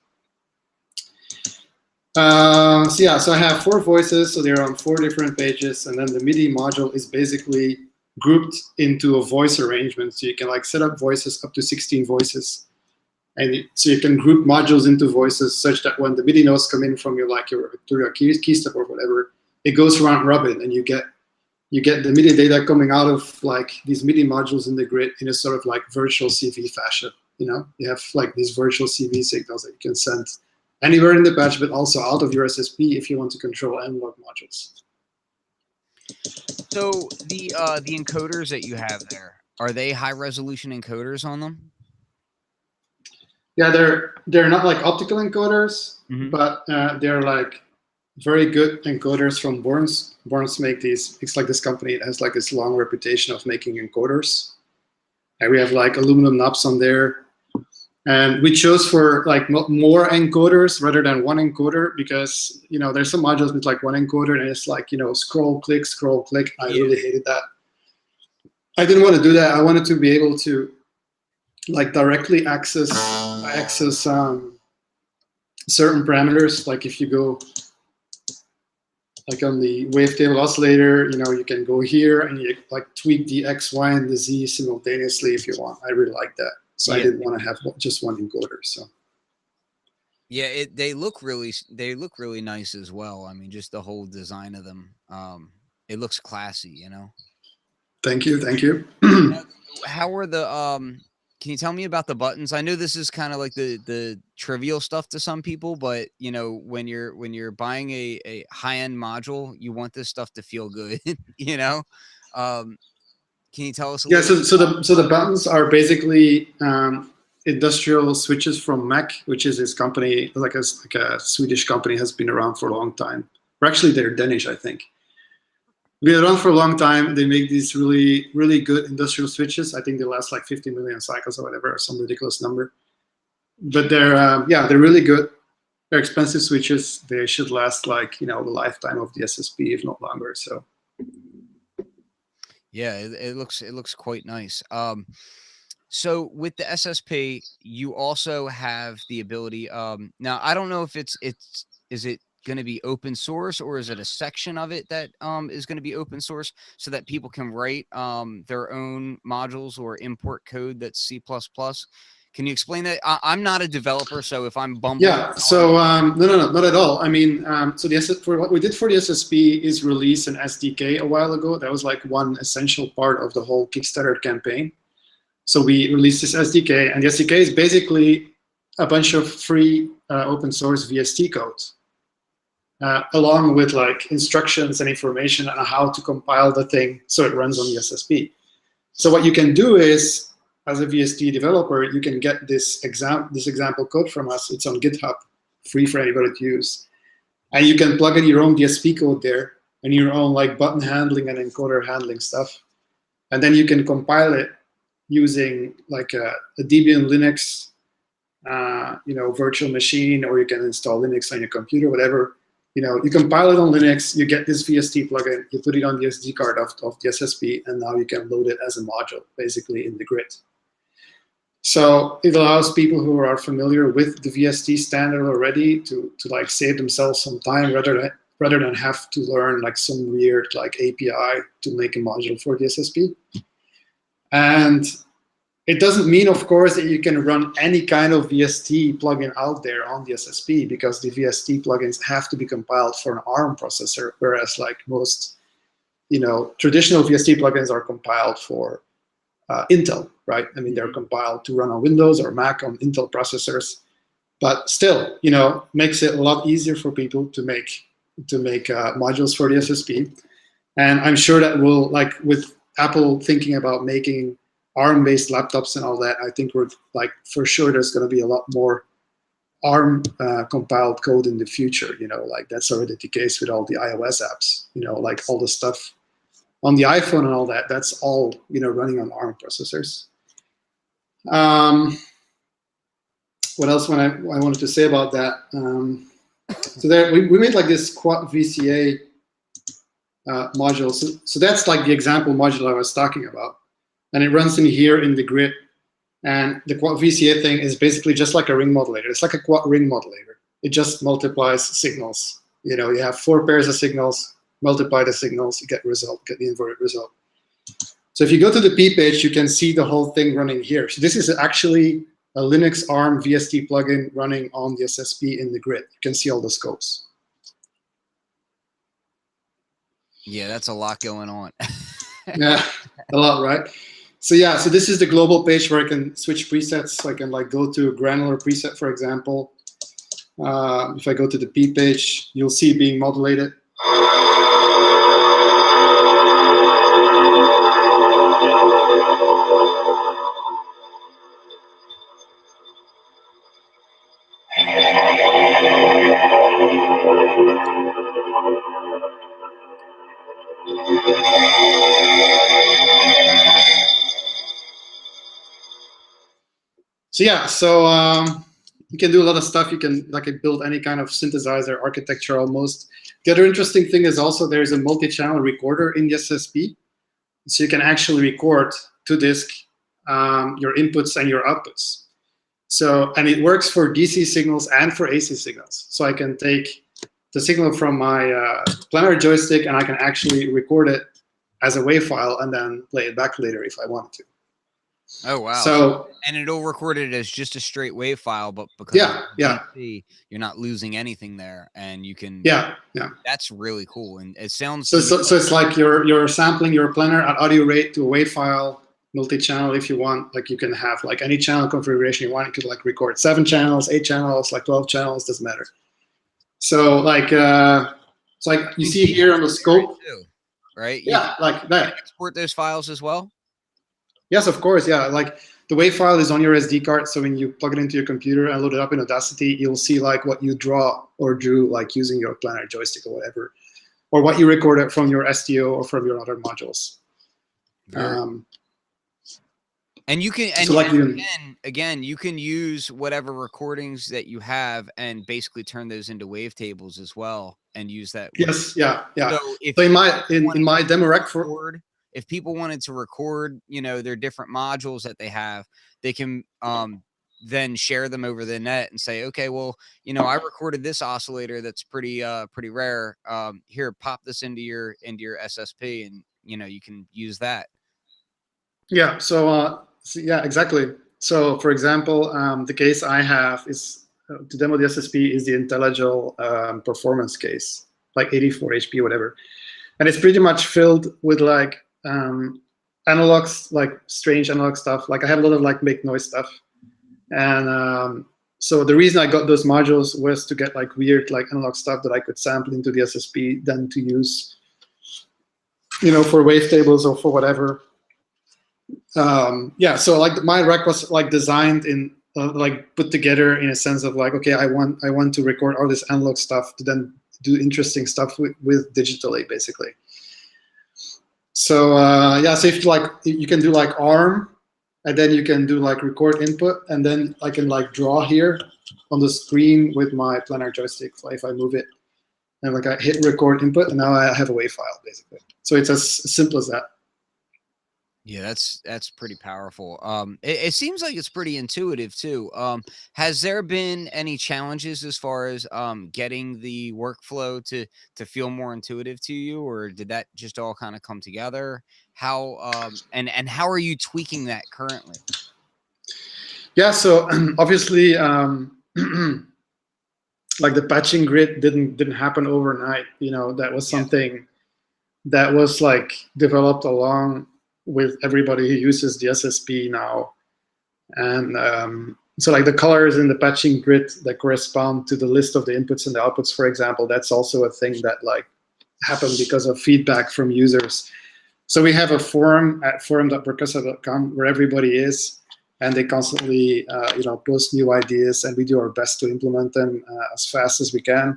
So yeah, so I have 4 voices, so they're on 4 different pages, and then the MIDI module is basically grouped into a voice arrangement. So you can like set up voices up to 16 voices. And so you can group modules into voices such that when the MIDI notes come in from your key step or whatever, it goes round robin, and you get the MIDI data coming out of like these MIDI modules in the grid in a sort of like virtual CV fashion. You know, you have like these virtual CV signals that you can send anywhere in the patch, but also out of your SSP if you want to control analog modules. So the encoders that you have there, are they high resolution encoders on them? Yeah, they're not like optical encoders, but they're like very good encoders from Borns. Borns make these. It's like this company. It has like this long reputation of making encoders. And we have like aluminum knobs on there. And we chose for like more encoders rather than 1 encoder because, you know, there's some modules with like 1 encoder and it's like, you know, scroll, click, scroll, click. I really hated that. I didn't want to do that. I wanted to be able to like directly access certain parameters. Like if you go like on the wavetable oscillator, you know, you can go here and you like tweak the X, Y, and the Z simultaneously if you want. I really like that. So I didn't want to have just 1 encoder. So yeah, they look really nice as well. I mean, just the whole design of them. It looks classy, you know. Thank you, thank you. How are the can you tell me about the buttons? I know this is kind of like the trivial stuff to some people, but you know, when you're buying a high-end module, you want this stuff to feel good, you know. Can you tell us a little bit? So the buttons are basically industrial switches from Mac, which is this company, like a Swedish company, has been around for a long time. Or actually, they're Danish, I think. Been around for a long time. They make these really, really good industrial switches. I think they last like 50 million cycles or whatever, or some ridiculous number. But they're they're really good. They're expensive switches. They should last like, you know, the lifetime of the SSP, if not longer. So yeah, it looks quite nice. So with the SSP, you also have the ability. Now I don't know if is it going to be open source or is it a section of it that is going to be open source so that people can write their own modules or import code that's C++. Can you explain that? I'm not a developer, so if I'm bumbling. Yeah, so no, not at all. I mean, so for what we did for the SSP is release an SDK a while ago. That was like one essential part of the whole Kickstarter campaign. So we released this SDK, and the SDK is basically a bunch of free open source VST code, along with like instructions and information on how to compile the thing so it runs on the SSP. So what you can do is, as a VST developer, you can get this example code from us. It's on GitHub, free for anybody to use. And you can plug in your own DSP code there and your own like button handling and encoder handling stuff. And then you can compile it using like a Debian Linux, virtual machine, or you can install Linux on your computer, whatever. You compile it on Linux, you get this VST plugin, you put it on the SD card of the SSP, and now you can load it as a module, basically in the grid. So it allows people who are familiar with the VST standard already to like save themselves some time rather than have to learn like some weird like API to make a module for the SSP. And it doesn't mean, of course, that you can run any kind of VST plugin out there on the SSP, because the VST plugins have to be compiled for an ARM processor, whereas like most, traditional VST plugins are compiled for Intel, right? I mean, they're compiled to run on Windows or Mac on Intel processors, but still, makes it a lot easier for people to make modules for the SSP. And I'm sure that will, like with Apple thinking about making ARM-based laptops and all that, I think we're like, for sure there's going to be a lot more ARM compiled code in the future. Like that's already the case with all the iOS apps. Like all the stuff on the iPhone and all that, that's all running on ARM processors. What else I wanted to say about that? So there we made like this quad VCA module. So that's like the example module I was talking about. And it runs in here in the grid. And the quad VCA thing is basically just like a ring modulator. It's like a quad ring modulator. It just multiplies signals. You have 4 pairs of signals, multiply the signals, you get the inverted result. So if you go to the P page, you can see the whole thing running here. So this is actually a Linux ARM VST plugin running on the SSP in the grid. You can see all the scopes. Yeah, that's a lot going on. Yeah, a lot, right? So yeah, so this is the global page where I can switch presets. So I can like go to a granular preset, for example. If I go to the P page, you'll see it being modulated. So yeah, you can do a lot of stuff. You can build any kind of synthesizer architecture almost. The other interesting thing is also there's a multi-channel recorder in the SSP. So you can actually record to disk your inputs and your outputs. And it works for DC signals and for AC signals. So I can take the signal from my planar joystick and I can actually record it as a WAV file and then play it back later if I want to. Oh wow! So and it'll record it as just a straight WAV file, but because DC, you're not losing anything there, and you can. Yeah. That's really cool, and it sounds. So it's like you're sampling your planar at audio rate to a WAV file, multi-channel if you want. Like you can have like any channel configuration you want. You could like record 7 channels, 8 channels, like 12 channels, doesn't matter. So it's like you see here on the scope, right? Yeah, like that. Export those files as well. Yes, of course. Yeah, like the WAV file is on your SD card. So when you plug it into your computer and load it up in Audacity, you'll see like what you draw or drew like using your planar joystick or whatever, or what you recorded from your STO or from your other modules. And you can, and so like again, you can use whatever recordings that you have and basically turn those into wavetables as well and use that. Yes, yeah. So, in my demo rec if people wanted to record, their different modules that they have, they can then share them over the net and say, okay, well, I recorded this oscillator that's pretty rare. Here, pop this into your SSP, and you can use that. Yeah. So yeah, exactly. So for example, the case I have is to demo the SSP is the IntelliGel performance case, like 84 HP, whatever, and it's pretty much filled with like analogs, like strange analog stuff. Like I have a lot of like make noise stuff, and so the reason I got those modules was to get like weird like analog stuff that I could sample into the SSP, then to use, for wavetables or for whatever. Yeah, so like my rec was like designed in like put together in a sense of like, okay, I want to record all this analog stuff to then do interesting stuff with digitally, basically. So yeah, so if you can do like ARM, and then you can do like record input, and then I can like draw here on the screen with my planar joystick if I move it. and like I hit record input, and now I have a WAV file basically. So it's as simple as that. Yeah, that's pretty powerful. It seems like it's pretty intuitive too. Has there been any challenges as far as getting the workflow to feel more intuitive to you, or did that just all kind of come together? How and how are you tweaking that currently? Yeah, so obviously, like the patching grid didn't happen overnight. You know, that was something that was like developed along with everybody who uses the SSP now. And so like the colors in the patching grid that correspond to the list of the inputs and the outputs, for example, that's also a thing that like happened because of feedback from users. So we have a forum at forum.percussa.com where everybody is, and they constantly post new ideas, and we do our best to implement them as fast as we can.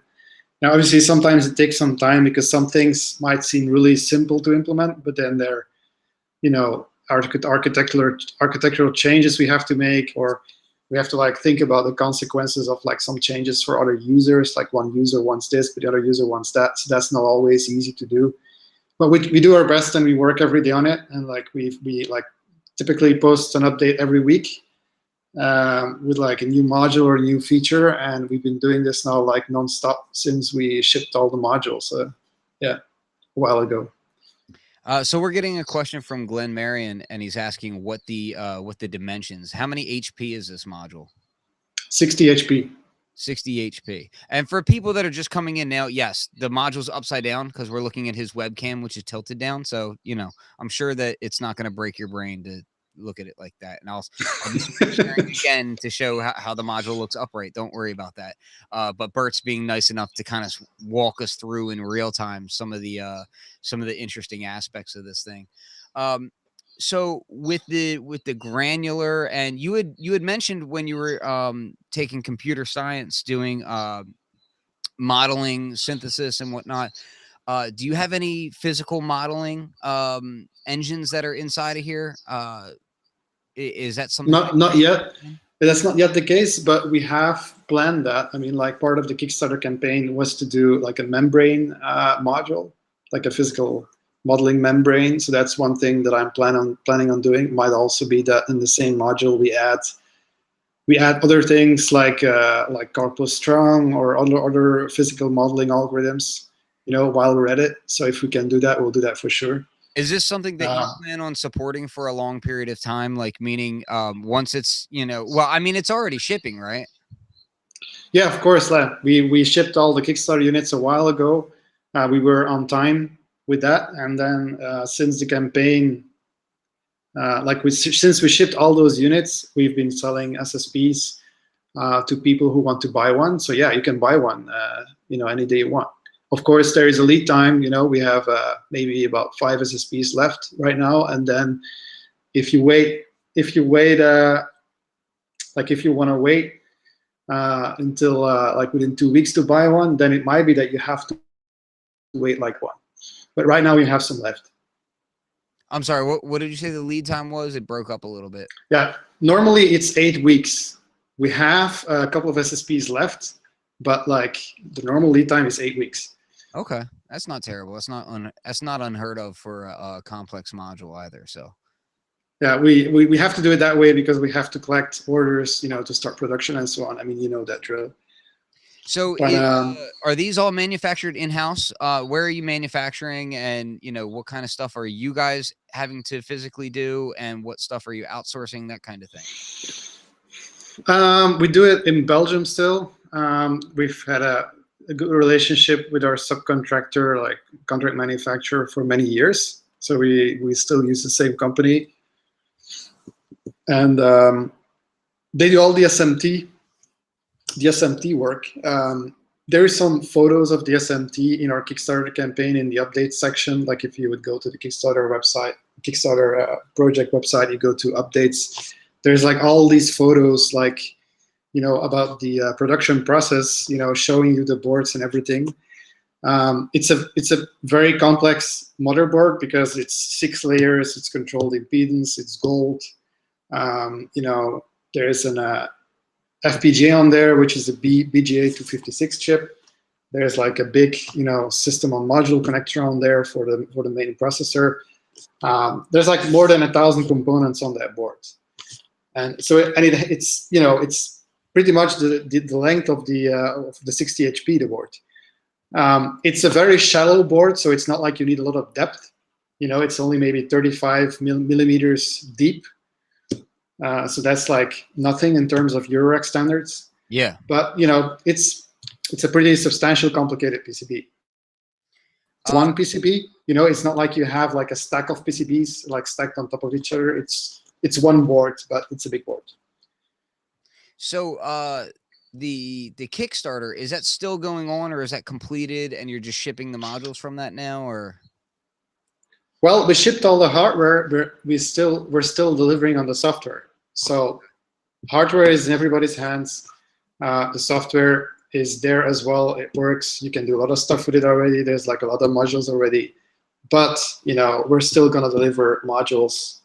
Now, obviously, sometimes it takes some time because some things might seem really simple to implement, but then they're, architectural changes we have to make, or we have to like think about the consequences of like some changes for other users. Like one user wants this, but the other user wants that. So that's not always easy to do. But we do our best, and we work every day on it. And like we like typically post an update every week with like a new module or a new feature, and we've been doing this now like nonstop since we shipped all the modules. Yeah, a while ago. So we're getting a question from Glenn Marion, and he's asking what the dimensions. How many HP is this module? 60 HP. 60 HP. And for people that are just coming in now, yes, the module's upside down because we're looking at his webcam, which is tilted down. So, I'm sure that it's not going to break your brain to look at it like that. And I'll be sharing again to show how the module looks upright. Don't worry about that. But Bert's being nice enough to kind of walk us through in real time some of the interesting aspects of this thing. So with the granular, and you had mentioned when you were taking computer science, doing modeling, synthesis, and whatnot. Do you have any physical modeling engines that are inside of here? Is that something? Not yet. That's not yet the case, but we have planned that. I mean, like part of the Kickstarter campaign was to do like a membrane module, like a physical modeling membrane. So that's one thing that I'm planning on doing. Might also be that in the same module we add other things like Corpus Strong or other physical modeling algorithms, while we're at it. So if we can do that, we'll do that for sure. Is this something that you plan on supporting for a long period of time? Like meaning once it's, well, I mean, it's already shipping, right? Yeah, of course. We shipped all the Kickstarter units a while ago. We were on time with that. And then since the campaign, since we shipped all those units, we've been selling SSPs to people who want to buy one. So yeah, you can buy one, any day you want. Of course, there is a lead time. We have maybe about 5 SSPs left right now, and then if you want to wait until like within 2 weeks to buy one, then it might be that you have to wait like one. But right now we have some left. I'm sorry. What did you say the lead time was? It broke up a little bit. Yeah, normally it's 8 weeks. We have a couple of SSPs left, but like the normal lead time is 8 weeks. Okay, that's not terrible. That's not unheard of for a complex module either. So, yeah, we have to do it that way because we have to collect orders, to start production and so on. I mean, that drill. So, are these all manufactured in-house? Where are you manufacturing, and what kind of stuff are you guys having to physically do, and what stuff are you outsourcing? That kind of thing. We do it in Belgium still. We've had a good relationship with our subcontractor, like contract manufacturer, for many years. So we still use the same company, and they do all the SMT work. There is some photos of the SMT in our Kickstarter campaign in the update section. Like if you would go to the Kickstarter website, Kickstarter project website, you go to updates. There's like all these photos, like about the production process, showing you the boards and everything. It's a very complex motherboard because it's 6 layers. It's controlled impedance. It's gold. There is an FPGA on there, which is a BGA 256 chip. There's like a big, system on module connector on there for the main processor. There's like more than 1,000 components on that board, and so it's pretty much the length of the 60 HP the board. It's a very shallow board, so it's not like you need a lot of depth. It's only maybe 35 millimeters deep. So that's like nothing in terms of Eurorack standards. Yeah. But it's a pretty substantial, complicated PCB. It's one PCB. It's not like you have like a stack of PCBs like stacked on top of each other. It's one board, but it's a big board. So the Kickstarter, is that still going on, or is that completed and you're just shipping the modules from that now, or? Well, we shipped all the hardware, but we're still delivering on the software. So hardware is in everybody's hands. The software is there as well. It works. You can do a lot of stuff with it already. There's like a lot of modules already. But we're still gonna deliver modules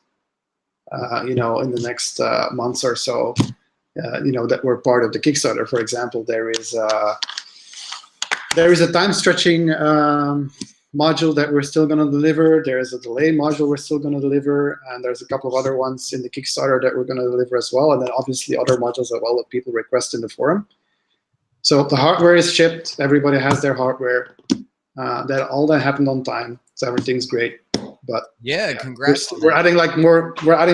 in the next months or so. That were part of the Kickstarter. For example, there is a time stretching module that we're still going to deliver. There is a delay module we're still going to deliver, and there's a couple of other ones in the Kickstarter that we're going to deliver as well, and then obviously other modules as well that people request in the forum. So the hardware is shipped. Everybody has their hardware. All that happened on time, so everything's great. But yeah, congrats. We're adding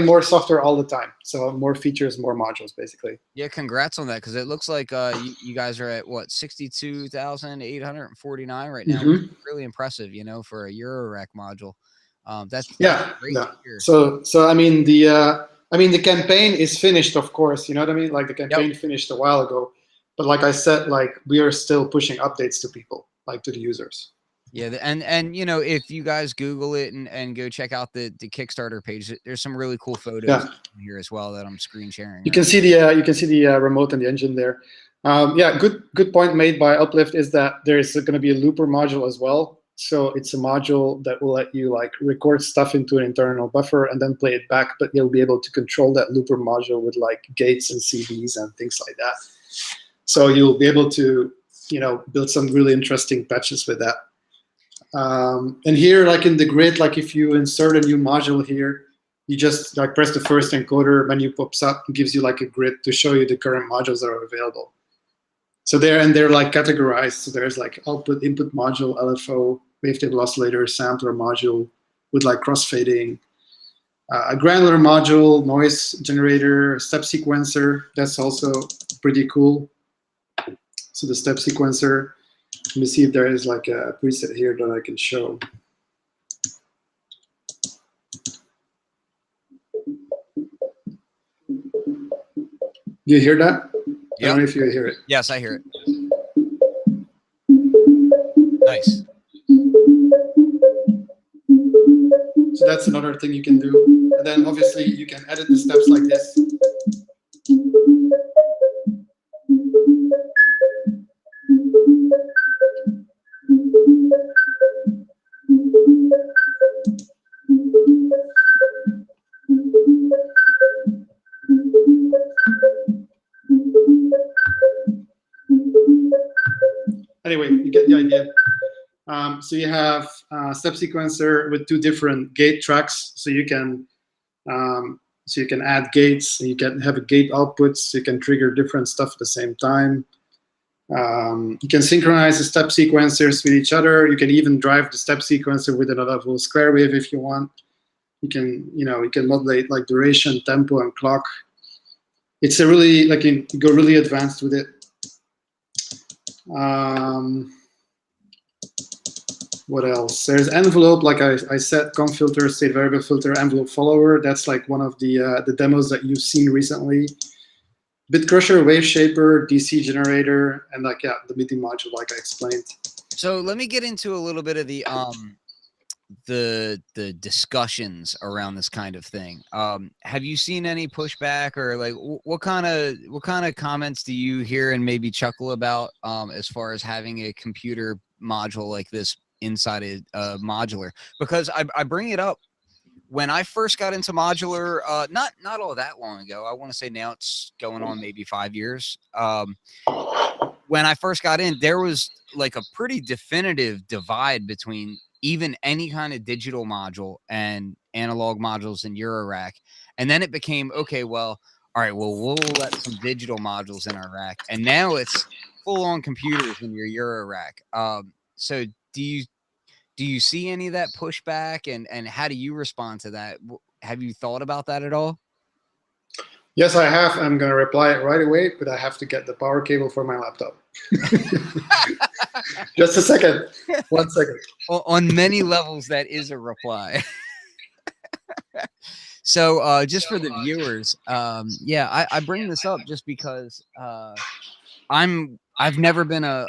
more software all the time. So more features, more modules, basically. Yeah, congrats on that, because it looks like you guys are at what, 62,849 right now. Mm-hmm. Really impressive, for a Eurorack module. That's great yeah. to hear. So I mean the campaign is finished, of course. You know what I mean? Like the campaign finished a while ago, but like I said, like we are still pushing updates to people, like to the users. Yeah, and if you guys Google it and go check out the Kickstarter page, there's some really cool photos here as well that I'm screen sharing. You can see the remote and the engine there. Good point made by Uplift is that there's going to be a looper module as well. So it's a module that will let you like record stuff into an internal buffer and then play it back, but you'll be able to control that looper module with like gates and CVs and things like that. So you'll be able to build some really interesting patches with that. And here, like in the grid, like if you insert a new module here, you just like press the first encoder, menu pops up and gives you like a grid to show you the current modules that are available. So they're like categorized. So there's like output, input module, LFO, wavetable oscillator, sampler module with like crossfading, a granular module, noise generator, step sequencer. That's also pretty cool. So the step sequencer. Let me see if there is like a preset here that I can show. Do you hear that? Yep. I don't know if you hear it. Yes, I hear it. Nice. So that's another thing you can do. And then obviously you can edit the steps like this. Anyway, you get the idea. So you have a step sequencer with two different gate tracks. So you can add gates. You can have a gate outputs. So you can trigger different stuff at the same time. You can synchronize the step sequencers with each other. You can even drive the step sequencer with another full square wave if you want. You can modulate like duration, tempo, and clock. It's a really like you go really advanced with it. What else? There's envelope, like I said, conf filter, state variable filter, envelope follower. That's like one of the demos that you've seen recently. Bit crusher, wave shaper, DC generator, and like the MIDI module, like I explained. So let me get into a little bit of the discussions around this kind of thing. Have you seen any pushback, or like what kind of comments do you hear and maybe chuckle about as far as having a computer module like this inside a modular? Because I bring it up when I first got into modular, not all that long ago. I want to say now it's going on maybe 5 years. when I first got in, there was like a pretty definitive divide between even any kind of digital module and analog modules in Eurorack. And then it became, okay, well, all right, well, we'll let some digital modules in our rack. And now it's full on computers in your Eurorack. So do you see any of that pushback, and how do you respond to that? Have you thought about that at all? Yes, I have. I'm going to reply it right away, but I have to get the power cable for my laptop. Just a second. 1 second. On many levels, that is a reply. So just for the viewers, yeah, I bring this up just because I've never been a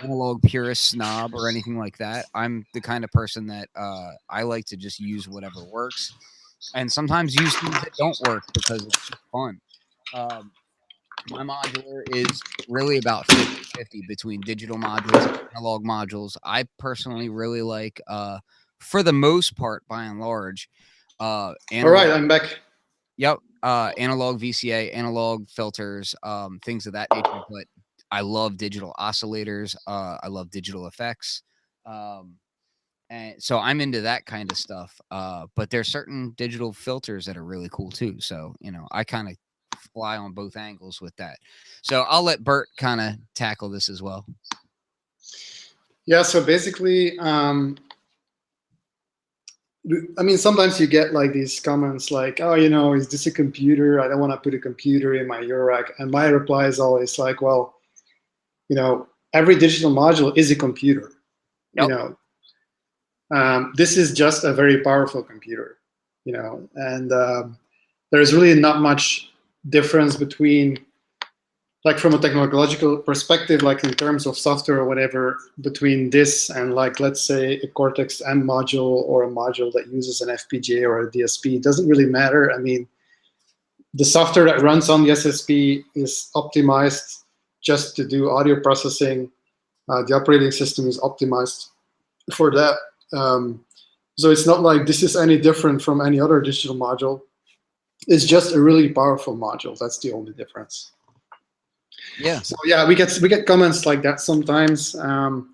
analog purist snob or anything like that. I'm the kind of person that I like to just use whatever works, and sometimes use things that don't work because it's just fun. My modular is really about 50-50 between digital modules and analog modules. I personally really like, for the most part, by and large, All right, I'm back. Yep. Analog VCA, analog filters, things of that nature. But I love digital oscillators. I love digital effects. And so I'm into that kind of stuff. But there's certain digital filters that are really cool too. So, I kind of fly on both angles with that. So I'll let Bert kind of tackle this as well. Yeah, so basically, I mean, sometimes you get like these comments like, oh, is this a computer? I don't want to put a computer in my Eurorack. And my reply is always like, well, every digital module is a computer. Yep. This is just a very powerful computer, and there's really not much difference between, like, from a technological perspective, like in terms of software or whatever, between this and, like, let's say a Cortex-M module or a module that uses an FPGA or a DSP. It doesn't really matter. I mean, the software that runs on the SSP is optimized just to do audio processing. The operating system is optimized for that. So it's not like this is any different from any other digital module. It's just a really powerful module. That's the only difference. Yeah. So yeah, we get comments like that sometimes. And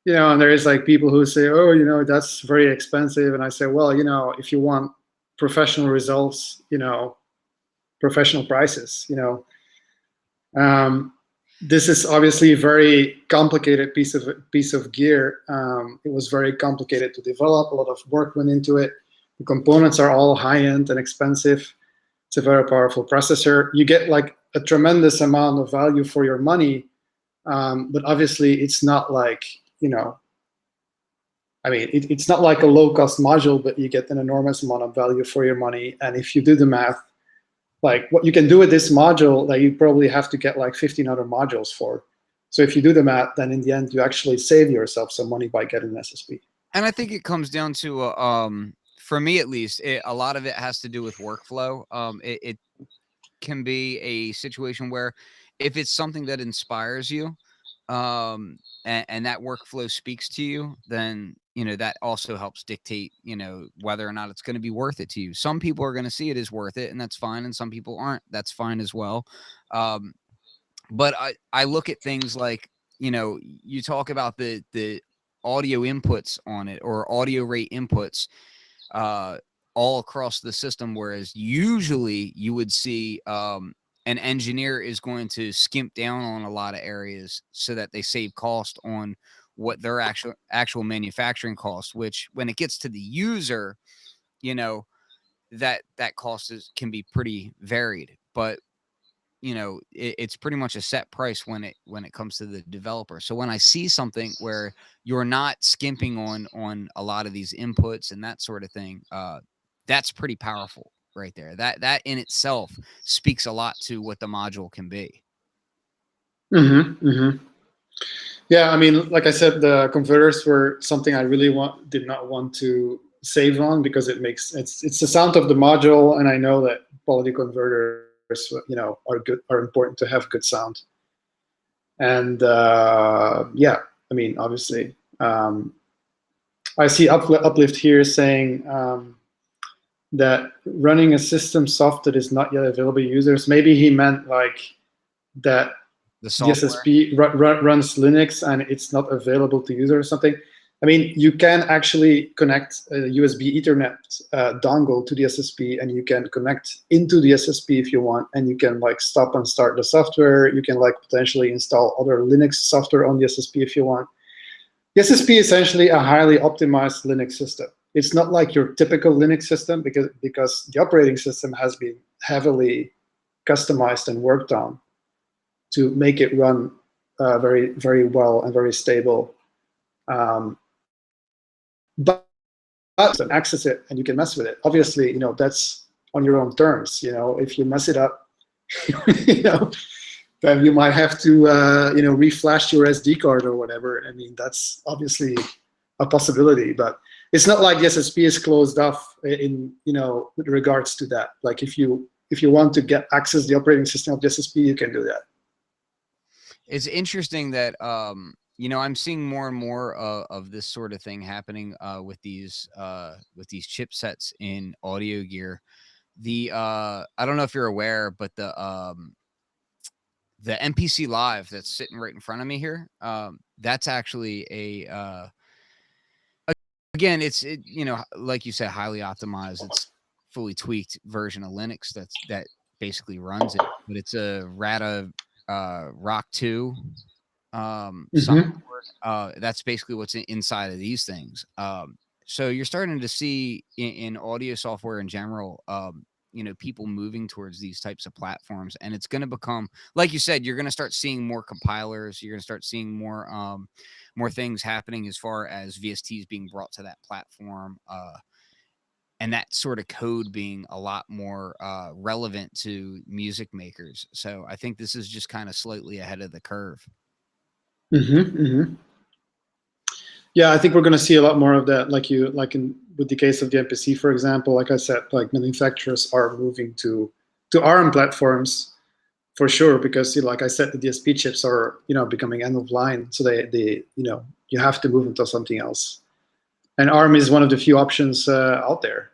there is like people who say, oh, that's very expensive. And I say, well, if you want professional results, professional prices, this is obviously a very complicated piece of gear. It was very complicated to develop. A lot of work went into it. The components are all high-end and expensive. It's a very powerful processor. You get like a tremendous amount of value for your money, but obviously it's not like, it's not like a low-cost module, but you get an enormous amount of value for your money. And if you do the math, like what you can do with this module that you probably have to get like 15 other modules for. So if you do the math, then in the end, you actually save yourself some money by getting an SSP. And I think it comes down to, for me at least, a lot of it has to do with workflow. It can be a situation where if it's something that inspires you, and that workflow speaks to you, then that also helps dictate whether or not it's going to be worth it to you. Some people are going to see it as worth it, and that's fine, and some people aren't. That's fine as well. But I look at things like, you talk about the audio inputs on it, or audio rate inputs all across the system, whereas usually you would see an engineer is going to skimp down on a lot of areas so that they save cost on what their actual manufacturing cost, which when it gets to the user, that cost can be pretty varied. But it's pretty much a set price when it comes to the developer. So when I see something where you're not skimping on a lot of these inputs and that sort of thing, that's pretty powerful right there. That in itself speaks a lot to what the module can be. Yeah, I mean, like I said, the converters were something I really did not want to save on, because it's the sound of the module, and I know that quality converters, are important to have good sound. And yeah, I mean, obviously, I see Uplift here saying that running a system soft that is not yet available to users. Maybe he meant like that The the software. SSP runs Linux and it's not available to user or something. I mean, you can actually connect a USB Ethernet dongle to the SSP, and you can connect into the SSP if you want, and you can like stop and start the software. You can like potentially install other Linux software on the SSP if you want. The SSP is essentially a highly optimized Linux system. It's not like your typical Linux system because the operating system has been heavily customized and worked on to make it run very, very well and very stable. But you can access it and you can mess with it. Obviously, that's on your own terms. If you mess it up, then you might have to, reflash your SD card or whatever. I mean, that's obviously a possibility, but it's not like the SSP is closed off in, with regards to that. Like if you want to access the operating system of the SSP, you can do that. It's interesting that I'm seeing more and more of this sort of thing happening with these chipsets in audio gear. I don't know if you're aware, but the MPC Live that's sitting right in front of me here, that's actually again, it's like you said, highly optimized. It's fully tweaked version of Linux that basically runs it, but it's a RATA Rock 2 software. That's basically what's inside of these things. So you're starting to see in audio software in general, people moving towards these types of platforms, and it's going to become, like you said, you're going to start seeing more compilers. You're going to start seeing more things happening as far as VSTs being brought to that platform. And that sort of code being a lot more relevant to music makers. So I think this is just kind of slightly ahead of the curve. Yeah, I think we're going to see a lot more of that. With the case of the MPC, for example, like I said, like manufacturers are moving to ARM platforms for sure, because like I said, the DSP chips are becoming end of line, so they you have to move into something else. And ARM is one of the few options out there.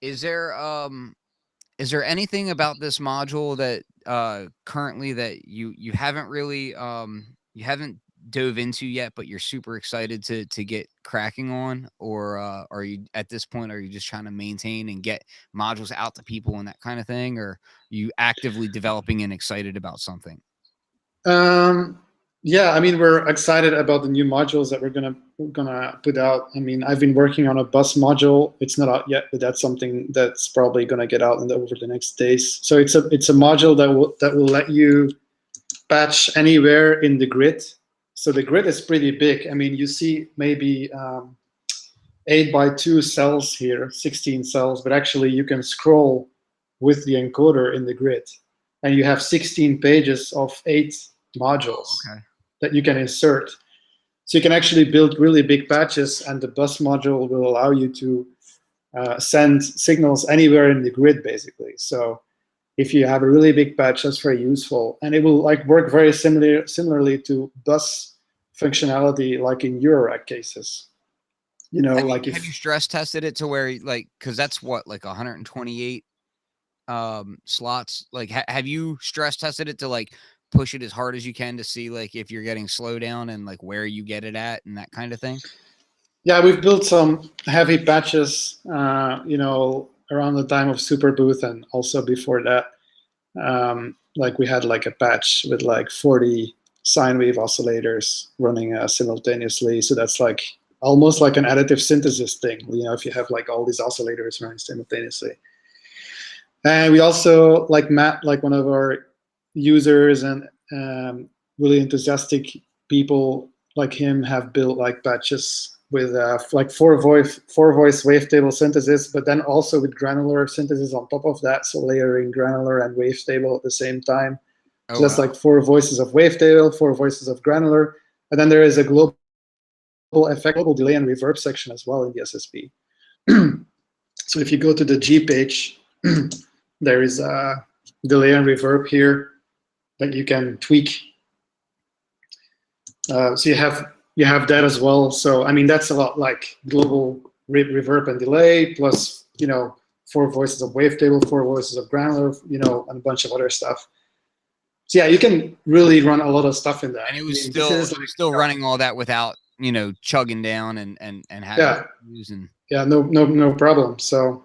Is there anything about this module that currently that you haven't really you haven't dove into yet, but you're super excited to get cracking on, or are you at this point, are you just trying to maintain and get modules out to people and that kind of thing, or are you actively developing and excited about something? Yeah, I mean, we're excited about the new modules that we're gonna put out. I mean, I've been working on a bus module. It's not out yet, but that's something that's probably gonna get out over the next days. So it's a module that will let you patch anywhere in the grid. So the grid is pretty big. I mean, you see maybe 8x2 cells here, 16 cells, but actually you can scroll with the encoder in the grid, and you have 16 pages of 8 modules that you can insert. So you can actually build really big patches, and the bus module will allow you to send signals anywhere in the grid, basically. So if you have a really big patch, that's very useful, and it will work very similarly to bus functionality, like in Eurorack cases. Have you stress tested it to where because that's what 128 slots. Have you stress tested it to push it as hard as you can to see if you're getting slowdown and where you get it at and that kind of thing? Yeah, we've built some heavy patches, around the time of Superbooth and also before that. We had a patch with 40 sine wave oscillators running simultaneously. So that's almost like an additive synthesis thing, if you have all these oscillators running simultaneously. And we also, Matt, one of our users and really enthusiastic people like him, have built patches with four voice wavetable synthesis, but then also with granular synthesis on top of that, so layering granular and wavetable at the same time. So that's 4 voices of wavetable, 4 voices of granular, and then there is a global effect, global delay and reverb section as well in the SSP. So if you go to the G page, there is a delay and reverb here that you can tweak. So you have that as well. So I mean, that's a lot like global reverb and delay plus 4 voices of wavetable, 4 voices of granular, and a bunch of other stuff. So yeah, you can really run a lot of stuff in that. And it was like, running all that without, you know, chugging down and having using. Yeah, no problem. So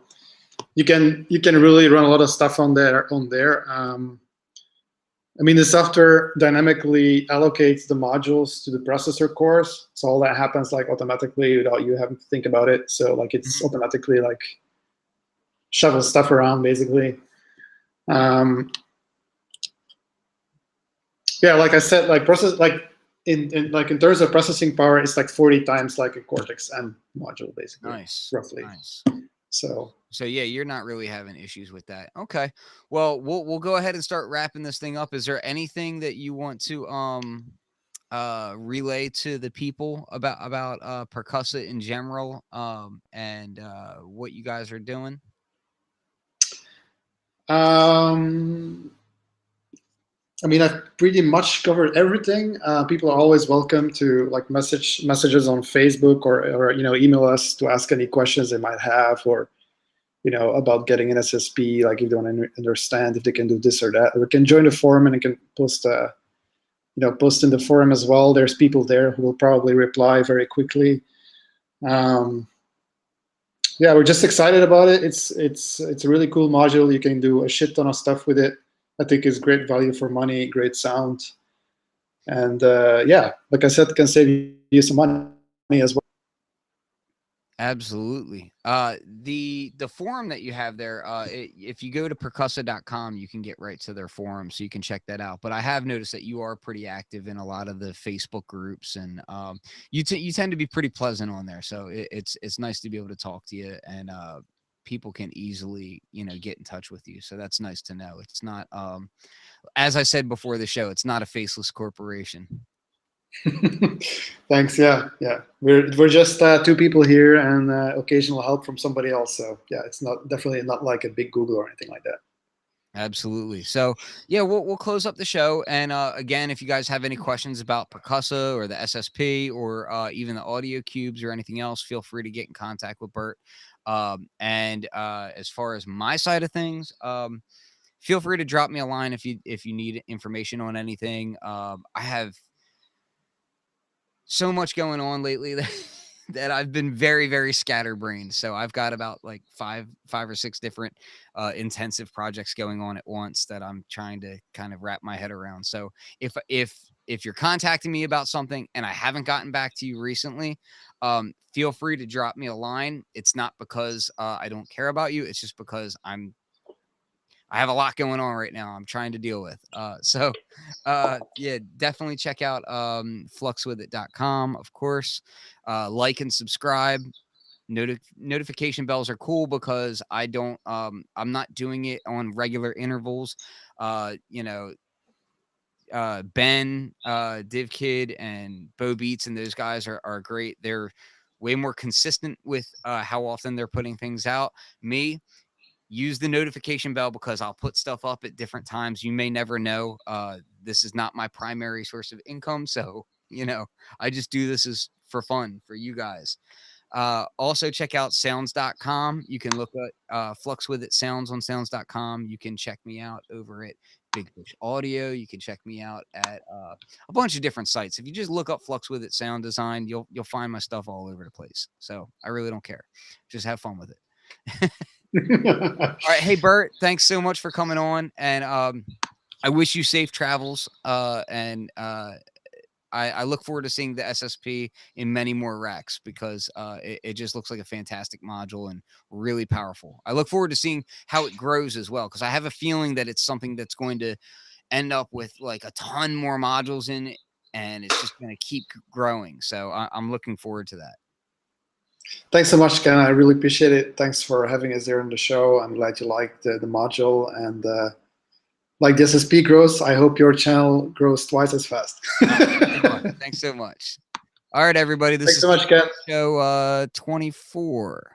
you can really run a lot of stuff on there. I mean, the software dynamically allocates the modules to the processor cores, so all that happens like automatically without you having to think about it. So like it's automatically like shuffle stuff around basically. Yeah, like I said, like in terms of processing power, it's like 40 times like a Cortex M module basically. Nice, roughly. Nice. So yeah, you're not really having issues with that. Okay. Well, we'll go ahead and start wrapping this thing up. Is there anything that you want to relay to the people about Percussa in general, and what you guys are doing? I mean, I've pretty much covered everything. People are always welcome to like messages on Facebook or you know, email us to ask any questions they might have, or you know, about getting an SSP, like if they want to understand if they can do this or that. Or we can join the forum and can post you know, post in the forum as well. There's people there who will probably reply very quickly. Yeah, we're just excited about it. It's a really cool module. You can do a shit ton of stuff with it. I think it's great value for money, great sound, and yeah, like I said, can save you some money as well. Absolutely. The forum that you have there, if you go to percussa.com, you can get right to their forum, so you can check that out. But I have noticed that you are pretty active in a lot of the Facebook groups, and you tend to be pretty pleasant on there. So it's nice to be able to talk to you, and people can easily, you know, get in touch with you. So that's nice to know. It's not, as I said before the show, it's not a faceless corporation. Thanks. Yeah. We're just two people here, and occasional help from somebody else. So yeah, it's definitely not like a big Google or anything like that. Absolutely. So yeah, we'll close up the show. And again, if you guys have any questions about Percussa or the SSP or even the audio cubes or anything else, feel free to get in contact with Bert. And as far as my side of things, feel free to drop me a line if you need information on anything. I have so much going on lately that I've been very, very scatterbrained. So I've got about like five or six different intensive projects going on at once that I'm trying to kind of wrap my head around. So if you're contacting me about something and I haven't gotten back to you recently, feel free to drop me a line. It's not because I don't care about you. It's just because I have a lot going on right now I'm trying to deal with. So yeah, definitely check out fluxwithit.com, of course. Like and subscribe. Notification bells are cool because I don't I'm not doing it on regular intervals. You know, Ben, Div Kid, and Bo Beats, and those guys are great. They're way more consistent with how often they're putting things out. Me, use the notification bell because I'll put stuff up at different times. You may never know. This is not my primary source of income. So, you know, I just do this as for fun for you guys. Also check out sounds.com. You can look at Fluxwithit Sounds on sounds.com. You can check me out over at Big Fish Audio. You can check me out at a bunch of different sites. If you just look up Fluxwithit Sound Design, you'll find my stuff all over the place. So I really don't care. Just have fun with it. All right. Hey, Bert, thanks so much for coming on. And I wish you safe travels. And I look forward to seeing the SSP in many more racks because it just looks like a fantastic module and really powerful. I look forward to seeing how it grows as well, because I have a feeling that it's something that's going to end up with like a ton more modules in it, and it's just going to keep growing. So I'm looking forward to that. Thanks so much, Ken. I really appreciate it. Thanks for having us here on the show. I'm glad you liked the module, and like the SSP grows, I hope your channel grows twice as fast. Thanks so much. All right, everybody. This Thanks so much, Ken. Show 24.